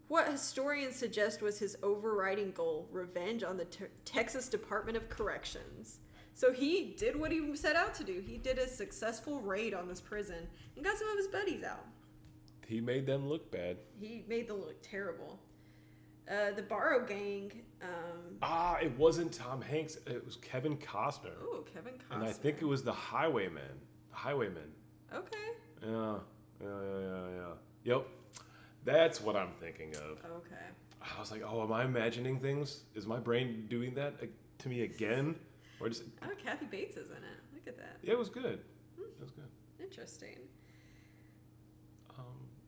what historians suggest was his overriding goal: revenge on the Texas Department of Corrections. So he did what he set out to do. He did a successful raid on this prison and got some of his buddies out. He made them look bad. He made them look terrible. The Barrow Gang. It wasn't Tom Hanks. It was Kevin Costner. Oh, Kevin Costner. And I think it was the Highwaymen. Okay. Yeah. Yep. That's what I'm thinking of. Okay. I was like, oh, am I imagining things? Is my brain doing that to me again? Or just... Oh, Kathy Bates is in it. Look at that. Yeah, it was good. It was good. Interesting.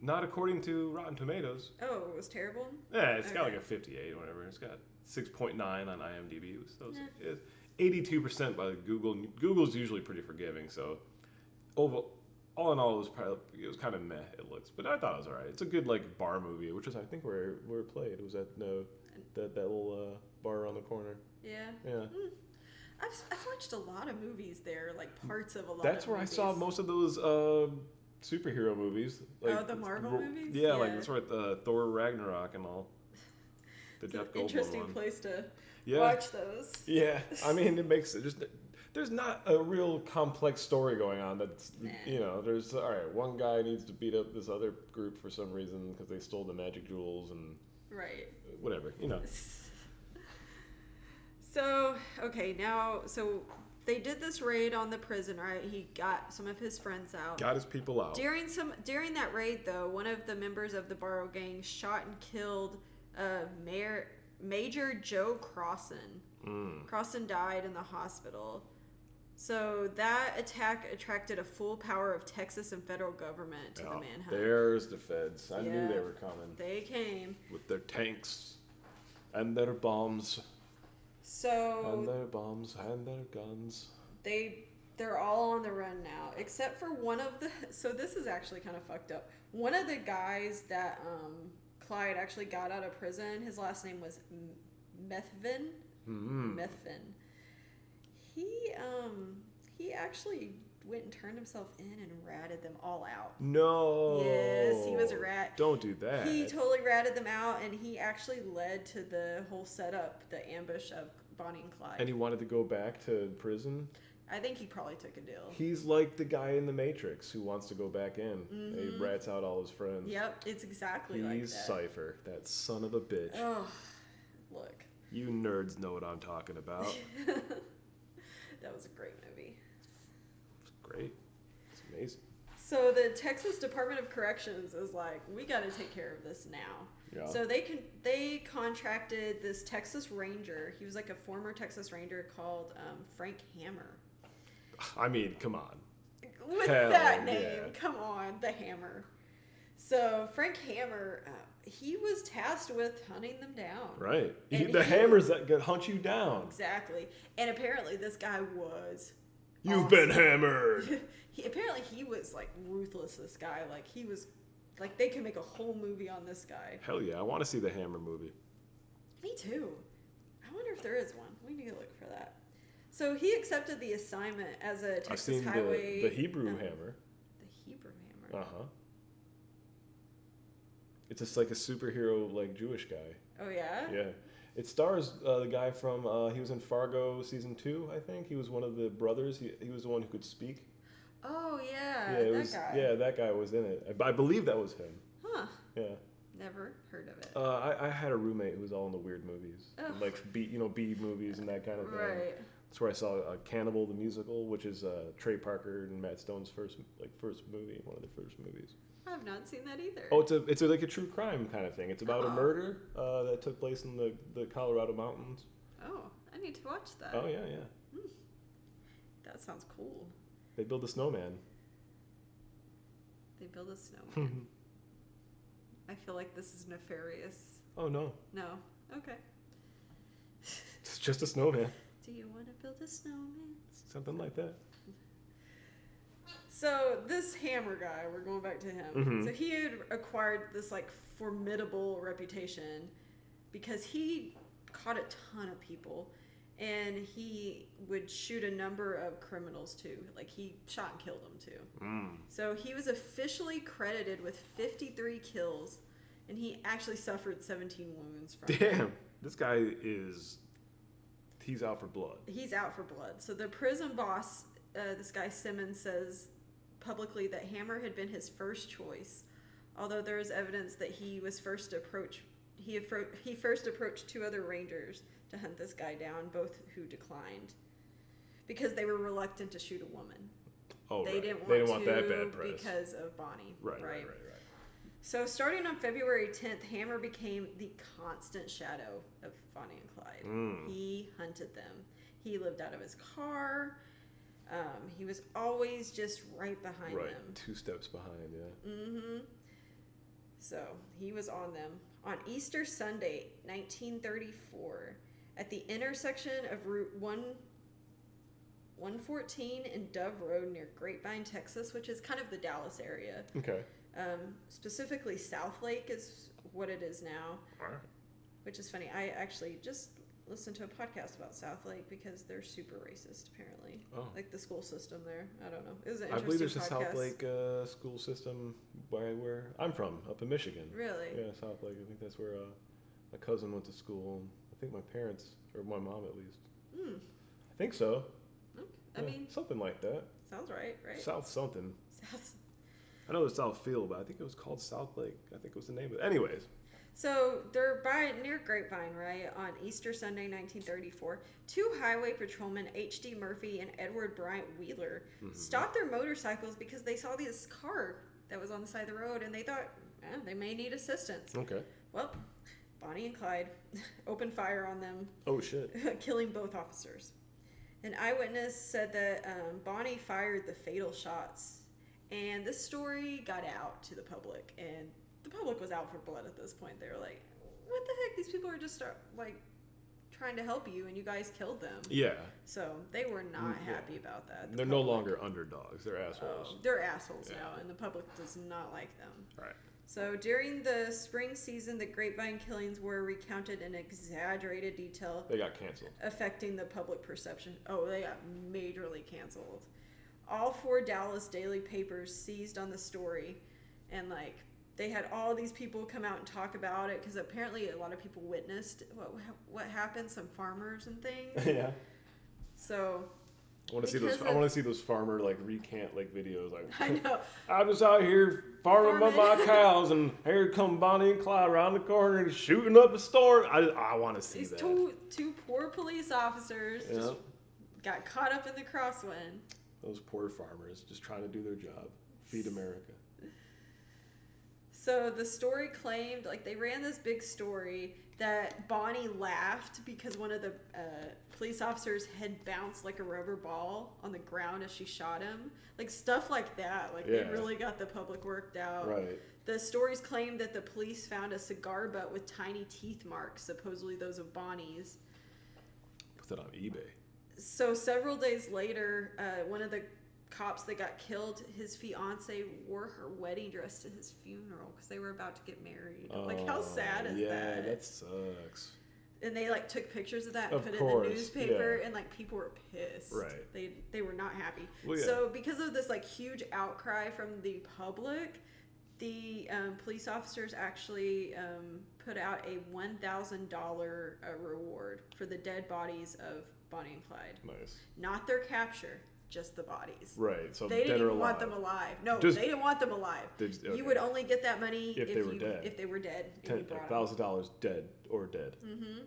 Not according to Rotten Tomatoes. Oh, it was terrible? Yeah, it's got Okay. like a 58 or whatever. It's got 6.9 on IMDb. So it's 82% by Google. Google's usually pretty forgiving, so all in all, it was kind of meh. It looks, but I thought it was alright. It's a good like bar movie, which is I think where it played. It was at that little bar around the corner. Yeah. Yeah. I've watched a lot of movies there, like parts of a lot. That's of where movies. I saw most of those superhero movies. Like, the Marvel movies? Yeah, like that's where Thor Ragnarok and all. The It's Jeff an Goldblum interesting one. place to Yeah. watch those. Yeah, I mean, it makes it just. There's not a real complex story going on. That's there's all right. One guy needs to beat up this other group for some reason because they stole the magic jewels and Right. whatever. So they did this raid on the prison, right? He got some of his friends out. Got his people out. During that raid, though, one of the members of the Barrow Gang shot and killed Major Joe Crossan. Crossan died in the hospital. So that attack attracted a full power of Texas and federal government to the manhunt. There's the feds. I knew they were coming. They came. With their tanks and their bombs. And their bombs and their guns. They're all on the run now, except for one of the... So this is actually kind of fucked up. One of the guys that Clyde actually got out of prison, his last name was Methvin. Methvin. He actually went and turned himself in and ratted them all out. No. Yes, he was a rat. Don't do that. He totally ratted them out, and he actually led to the whole setup, the ambush of Bonnie and Clyde. And he wanted to go back to prison? I think he probably took a deal. He's like the guy in The Matrix who wants to go back in. He rats out all his friends. Yep, it's exactly like that. He's Cypher, that son of a bitch. Oh, look. You nerds know what I'm talking about. That was a great movie. It's great. It's amazing. So the Texas Department of Corrections is like, we got to take care of this now. Yeah. So they contracted this Texas Ranger. He was like a former Texas Ranger called Frank Hammer. I mean, come on. With Hell that name, yeah. come on, the Hammer. So Frank Hammer, he was tasked with hunting them down. Right. And The hammers that could hunt you down. Exactly. And apparently this guy was You've awesome. been hammered. Apparently he was like ruthless, this guy. Like he was, like they could make a whole movie on this guy. Hell yeah, I want to see the Hammer movie. Me too. I wonder if there is one. We need to look for that. So he accepted the assignment as a Texas I've seen highway... the Hebrew Hammer. The Hebrew Hammer? Uh-huh. It's just like a superhero, like, Jewish guy. Oh, yeah? Yeah. It stars the guy from, he was in Fargo season 2, I think. He was one of the brothers. He was the one who could speak. Oh, yeah, guy. Yeah, that guy was in it. I believe that was him. Huh. Yeah. Never heard of it. I had a roommate who was all in the weird movies. Oh. Like, B movies and that kind of thing. Right. That's where I saw Cannibal the Musical, which is Trey Parker and Matt Stone's first movie, one of their first movies. I've not seen that either. Oh, it's like a true crime kind of thing. It's about a murder that took place in the Colorado mountains. Oh, I need to watch that. Oh, yeah. That sounds cool. They build a snowman. They build a snowman. I feel like this is nefarious. Oh, no. No? Okay. It's just a snowman. Do you want to build a snowman? Something like that. So this Hammer guy, we're going back to him. Mm-hmm. So he had acquired this like formidable reputation because he caught a ton of people, and he would shoot a number of criminals too. Like he shot and killed them too. So he was officially credited with 53 kills, and he actually suffered 17 wounds from Damn, them. this guy he's out for blood. He's out for blood. So the prison boss, this guy Simmons, says publicly that Hammer had been his first choice, although there is evidence that he first approached 2 other rangers to hunt this guy down, both who declined because they were reluctant to shoot a woman. Oh, they right. didn't They didn't want want to that bad press because of Bonnie. Right. So starting on February 10th, Hammer became the constant shadow of Bonnie and Clyde. He hunted them. He lived out of his car. He was always just right behind them. 2 steps behind, yeah. Mm-hmm. So he was on them. On Easter Sunday, 1934, at the intersection of Route 114 and Dove Road near Grapevine, Texas, which is kind of the Dallas area. Okay. Specifically, South Lake is what it is now. All right. Which is funny. I actually just listened to a podcast about South Lake because they're super racist, apparently. Oh. Like the school system there. I don't know. It was an I interesting believe there's podcast. a South Lake school system where I'm from, up in Michigan. Really? Yeah, South Lake. I think that's where my cousin went to school. I think my parents, or my mom at least. I think so. Okay. I mean, something like that. sounds right? South something. South. I know it's Southfield, but I think it was called South Lake. I think it was the name of it. Anyways. So they're near Grapevine, right? On Easter Sunday, 1934. 2 highway patrolmen, H.D. Murphy and Edward Bryant Wheeler, stopped their motorcycles because they saw this car that was on the side of the road, and they thought they may need assistance. Okay. Well, Bonnie and Clyde opened fire on them. Oh, shit. Killing both officers. An eyewitness said that Bonnie fired the fatal shots, and this story got out to the public, and the public was out for blood at this point. They were like, what the heck? These people are just trying to help you, and you guys killed them. Yeah. So they were not happy about that. They're no longer underdogs. They're assholes. They're assholes now, and the public does not like them. Right. So during the spring season, the Grapevine killings were recounted in exaggerated detail. They got canceled. Affecting the public perception. Oh, they got majorly canceled. All 4 Dallas daily papers seized on the story, and they had all these people come out and talk about it because apparently a lot of people witnessed what happened. Some farmers and things. Yeah. So. I want to see those. I want to see those farmer recant videos. I know. I was out here farming my cows, and here come Bonnie and Clyde around the corner and shooting up a storm. I want to see These that. two poor police officers just got caught up in the crosswind. Those poor farmers just trying to do their job, feed America. So the story claimed, like, they ran this big story that Bonnie laughed because one of the police officers had bounced like a rubber ball on the ground as she shot him. Like, stuff like that. Like, they really got the public worked out. Right. The stories claimed that the police found a cigar butt with tiny teeth marks, supposedly those of Bonnie's. Put that on eBay. So several days later, one of the cops that got killed, his fiance wore her wedding dress to his funeral because they were about to get married. Like, how sad is that? Yeah, that sucks. And they like took pictures of that and put it in the newspaper, and like people were pissed. Right. They were not happy. Well, yeah. So because of this like huge outcry from the public, the police officers actually put out a $1,000 reward for the dead bodies of Bonnie and Clyde. Nice. Not their capture, just the bodies. Right. So they dead didn't or even want alive. them alive. No, Just, they didn't want them alive. Okay. You would only get that money if they were dead. If they were dead. $1,000 dead or dead. Mm-hmm.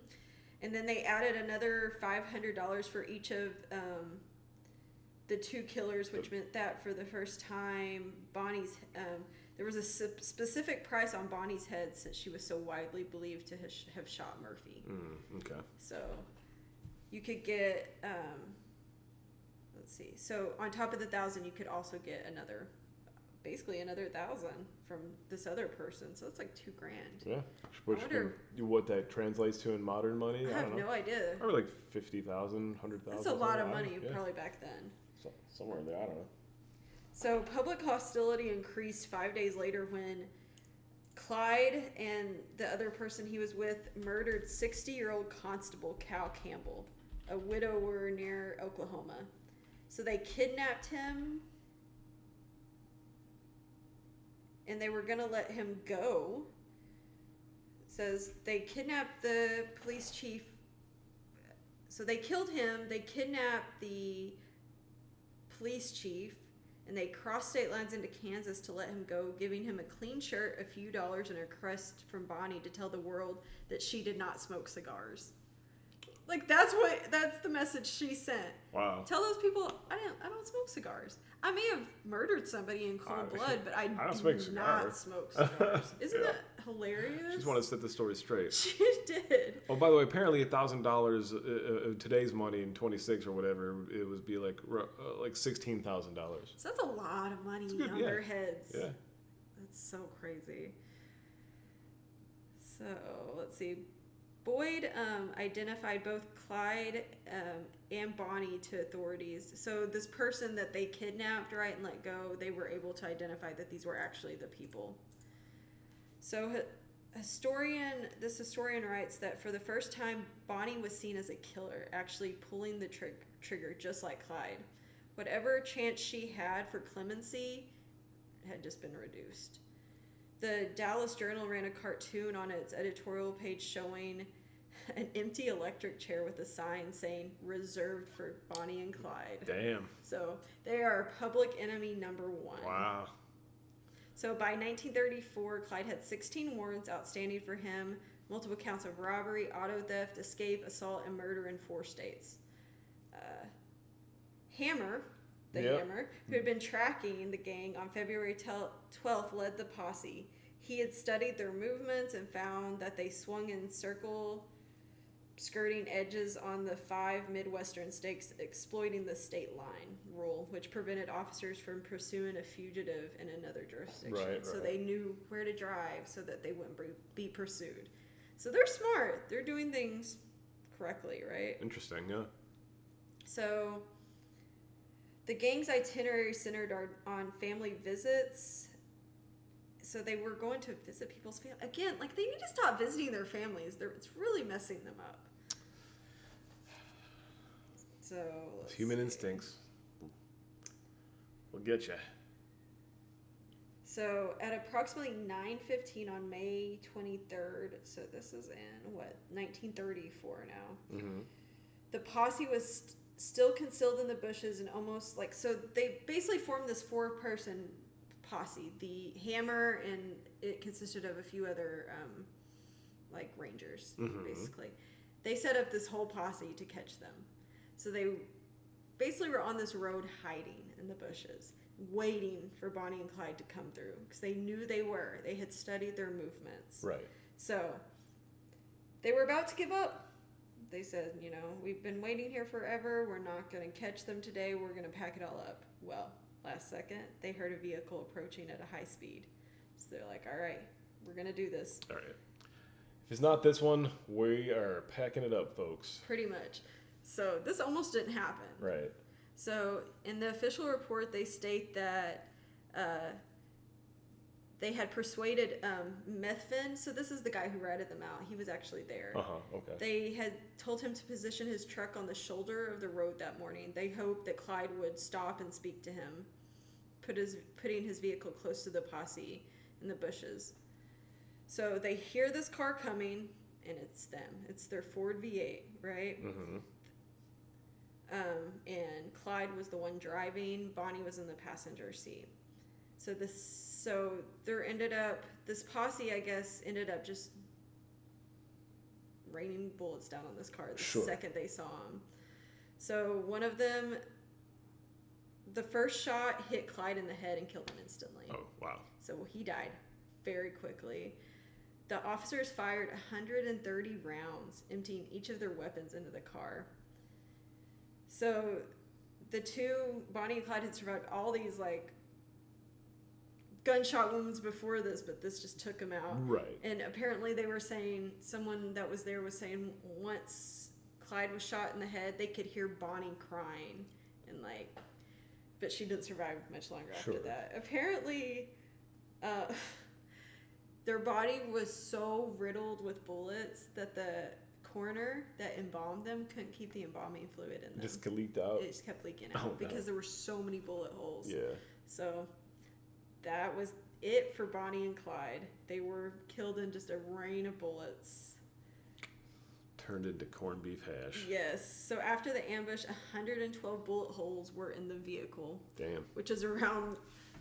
And then they added another $500 for each of the two killers, which meant that for the first time, Bonnie's there was a specific price on Bonnie's head since she was so widely believed to have shot Murphy. Okay. So you could get let's see. So on top of the 1,000, you could also get basically another 1,000 from this other person. So it's like $2,000. Yeah. Which what that translates to in modern money? I have no idea. Probably like 50,000, 100,000. That's a lot of money probably back then. So, somewhere in there, I don't know. So public hostility increased 5 days later when Clyde and the other person he was with murdered 60-year-old Constable Cal Campbell, a widower near Oklahoma. So they kidnapped him and they were going to let him go. It says they kidnapped the police chief. So they killed him, they kidnapped the police chief, and they crossed state lines into Kansas to let him go, giving him a clean shirt, a few dollars, and a crest from Bonnie to tell the world that she did not smoke cigars. Like, that's the message she sent. Wow. Tell those people, I don't smoke cigars. I may have murdered somebody in cold blood, but I don't do not smoke cigars. Isn't that hilarious? She just wanted to set the story straight. She did. Oh, by the way, apparently $1,000 today's money in 26 or whatever, it would be like $16,000. So that's a lot of money on their heads. Yeah. That's so crazy. So let's see. Boyd identified both Clyde and Bonnie to authorities. So this person that they kidnapped, right, and let go, they were able to identify that these were actually the people. So this historian writes that for the first time, Bonnie was seen as a killer, actually pulling the trigger just like Clyde. Whatever chance she had for clemency had just been reduced. The Dallas Journal ran a cartoon on its editorial page showing an empty electric chair with a sign saying reserved for Bonnie and Clyde. Damn. So they are public enemy number one. Wow. So by 1934, Clyde had 16 warrants outstanding for him, multiple counts of robbery, auto theft, escape, assault, and murder in 4 states. Hammer, who had been tracking the gang on February 12th, led the posse. He had studied their movements and found that they swung in circle, skirting edges on the 5 Midwestern states, exploiting the state line rule, which prevented officers from pursuing a fugitive in another jurisdiction. Right. So they knew where to drive so that they wouldn't be pursued. So they're smart. They're doing things correctly, right? Interesting, yeah. So the gang's itinerary centered on family visits. So they were going to visit people's families. Again, like, they need to stop visiting their families. It's really messing them up. So human instincts will get you. So at approximately 9:15 on May 23rd, so this is in 1934 now. Mm-hmm. The posse was still concealed in the bushes and almost like, so they basically formed this 4-person posse. The Hammer, and it consisted of a few other like rangers, basically. They set up this whole posse to catch them. So they basically were on this road hiding in the bushes. waiting for Bonnie and Clyde to come through because they knew they were. They had studied their movements. Right. So they were about to give up. They said, we've been waiting here forever. We're not going to catch them today. We're going to pack it all up. Well, last second, they heard a vehicle approaching at a high speed. So they're like, all right, we're going to do this. All right. If it's not this one, we are packing it up, folks. Pretty much. So this almost didn't happen. Right. So in the official report, they state that they had persuaded Methvin. So this is the guy who ratted them out. He was actually there. Okay. They had told him to position his truck on the shoulder of the road that morning. They hoped that Clyde would stop and speak to him, putting his vehicle close to the posse in the bushes. So they hear this car coming, and it's them. It's their Ford V8, right? Mm-hmm. And Clyde was the one driving. Bonnie was in the passenger seat. So this posse, I guess, ended up just raining bullets down on this car the second they saw him. So one of them, the first shot hit Clyde in the head and killed him instantly. Oh, wow. So he died very quickly. The officers fired 130 rounds, emptying each of their weapons into the car. So the two, Bonnie and Clyde, had survived all these gunshot wounds before this, but this just took them out. Right. And apparently they were saying, someone that was there was saying once Clyde was shot in the head, they could hear Bonnie crying and but she didn't survive much longer after that. Apparently, their body was so riddled with bullets that the coroner that embalmed them couldn't keep the embalming fluid in them. Just leaked out? It just kept leaking out because there were so many bullet holes. Yeah. So that was it for Bonnie and Clyde. They were killed in just a rain of bullets. Turned into corned beef hash. Yes. So after the ambush, 112 bullet holes were in the vehicle. Damn. Which around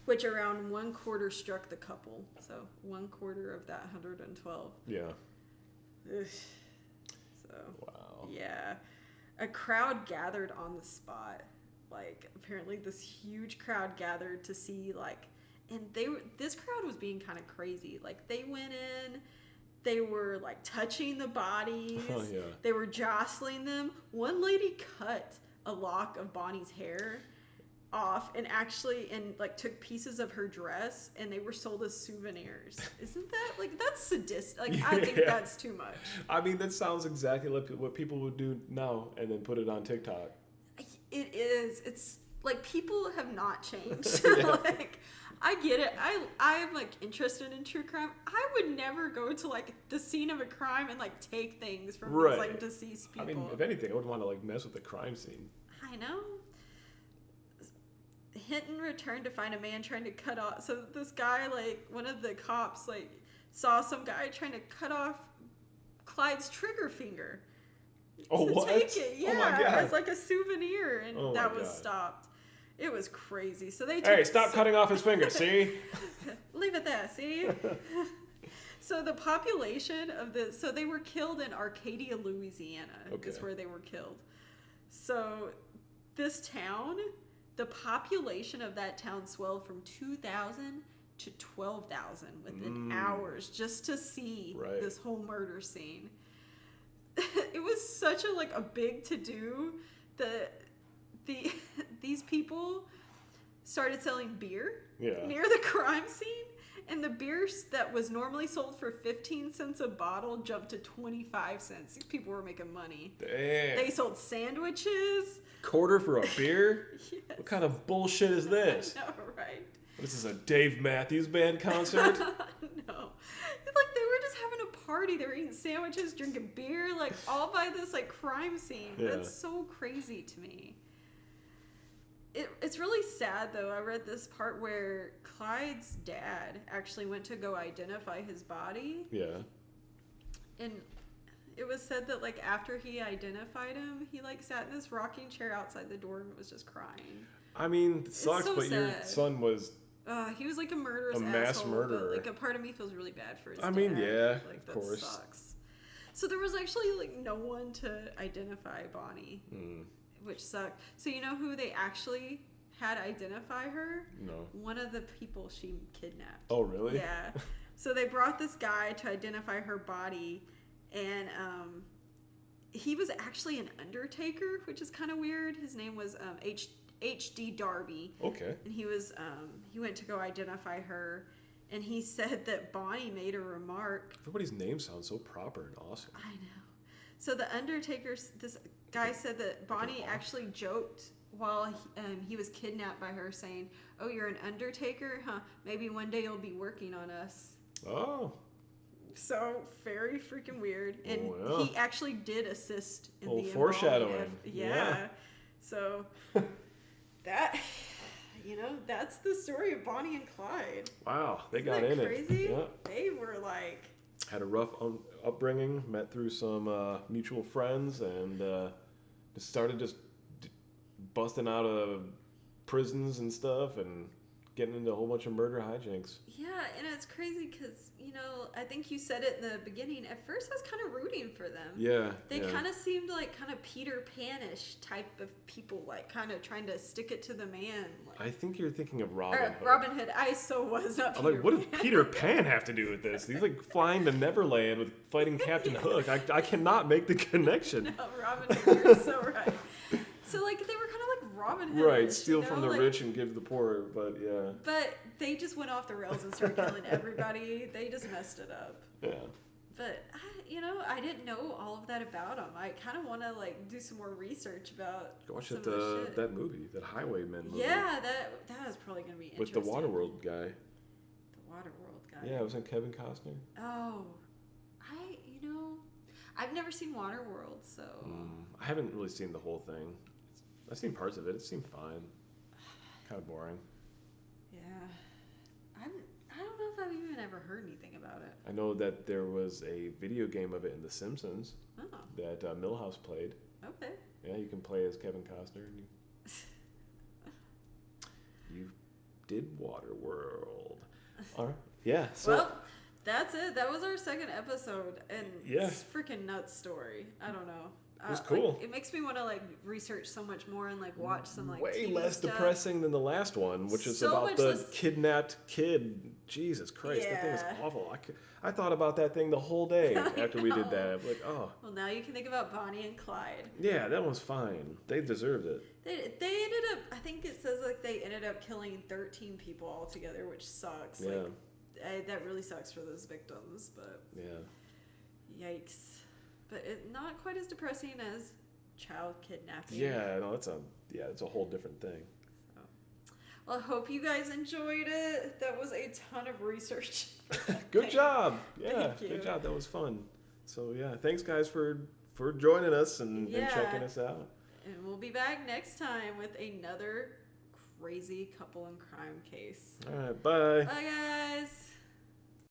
1/4 struck the couple. So 1/4 of that 112. Yeah. Ugh. So. Wow. Yeah. A crowd gathered on the spot. Apparently this huge crowd gathered to see and this crowd was being kind of crazy. They went in, they were touching the bodies. Oh, yeah. They were jostling them. One lady cut a lock of Bonnie's hair off and took pieces of her dress, and they were sold as souvenirs. Isn't that that's sadistic? I think that's too much. I mean, that sounds exactly like what people would do now and then put it on TikTok. It is. It's people have not changed. I get it. I'm interested in true crime. I would never go to the scene of a crime and take things from these deceased people. I mean, if anything, I would want to mess with the crime scene. I know. Hinton returned to find a man trying to cut off. So this guy, one of the cops, saw some guy trying to cut off Clyde's trigger finger. Oh, to what? Take it, yeah, oh my God. as a souvenir, and that was stopped. It was crazy. So they hey, stop cutting off his finger. See? Leave it there. See? So the population of so they were killed in Arcadia, Louisiana. Okay. Is where they were killed. So this town, the population of that town swelled from 2,000 to 12,000 within hours just to see this whole murder scene. It was such a big to do that these people started selling beer near the crime scene, and the beer that was normally sold for 15 cents a bottle jumped to 25 cents. These people were making money. Damn. They sold sandwiches. Quarter for a beer? Yes. What kind of bullshit is this? I know, right? This is a Dave Matthews Band concert? No. They were just having a party. They were eating sandwiches, drinking beer, all by this crime scene. Yeah. That's so crazy to me. It's really sad, though. I read this part where Clyde's dad actually went to go identify his body. Yeah. And it was said that after he identified him, he sat in this rocking chair outside the door and was just crying. I mean, it sucks, so but sad. your son was he was a murderous mass asshole, murderer. But a part of me feels really bad for his dad. I mean, yeah, that of course. Sucks. So there was actually no one to identify Bonnie, which sucked. So you know who they actually had to identify her. No. One of the people she kidnapped. Oh, really? Yeah. So they brought this guy to identify her body, and he was actually an undertaker, which is kind of weird. His name was H.D. Darby. Okay. And he was he went to go identify her, and he said that Bonnie made a remark. Everybody's name sounds so proper and awesome. I know. So the undertaker, this guy said that Bonnie actually joked while he was kidnapped by her, saying, "Oh, you're an undertaker? Huh? Maybe one day you'll be working on us." Oh. So very freaking weird, and Oh, yeah. he actually did assist in Oh, the foreshadowing. Yeah. So that, that's the story of Bonnie and Clyde. Wow, they Isn't got that in crazy? it. Yeah. They were like, Had a rough upbringing, met through some mutual friends, and just started busting out of prisons and stuff, and getting into a whole bunch of murder hijinks. yeah, and it's crazy because I think you said it in the beginning. At first, I was kind of rooting for them. Yeah. They kind of seemed like kind of Peter Pan-ish type of people, like kind of trying to stick it to the man. Like, I think you're thinking of Robin Hood. Robin Hood. I so was not. I'm Peter like, what does Pan. Peter Pan have to do with this? He's like flying to Neverland with fighting Captain Hook. I cannot make the connection. No, Robin Hood. You're so right. So like they were kind of like Robin Hood. Right, steal from the rich and give to the poor, but yeah. But they just went off the rails and started killing everybody. They just messed it up. Yeah. But I didn't know all of that about them. I kind of want to like do some more research about. Go watch some of the shit. that movie, that Highwaymen movie. Yeah, that was probably gonna be interesting. With the Waterworld guy. The Waterworld guy. Yeah, it was in Kevin Costner. Oh, I've never seen Waterworld, so. I haven't really seen the whole thing. I've seen parts of it. It seemed fine. Kind of boring. Yeah, I don't know if I've even ever heard anything about it. I know that there was a video game of it in The Simpsons Oh, that Milhouse played. okay. Yeah, you can play as Kevin Costner. And you did Waterworld. All right. Yeah. So. Well, that's it. That was our second episode, and Yeah. it's a freaking nuts story. I don't know. It was cool. It makes me want to research so much more and watch some way TV less stuff. depressing than the last one, which is So about much the less- kidnapped kid. Jesus Christ, that thing is Yeah. awful. I thought about that thing the whole day after we did that. I'm like, oh, Well, now you can think about Bonnie and Clyde. yeah, that one's fine. They deserved it. They ended up. I think it says they ended up killing 13 people altogether, which sucks. Yeah. That really sucks for those victims, but Yeah. yikes. But not quite as depressing as child kidnapping. Yeah, no, it's a whole different thing. Well, I hope you guys enjoyed it. That was a ton of research. Good job. Yeah, Thank you. good job. That was fun. So yeah, thanks guys for joining us and checking us out. And we'll be back next time with another crazy couple and crime case. All right, bye. Bye, guys.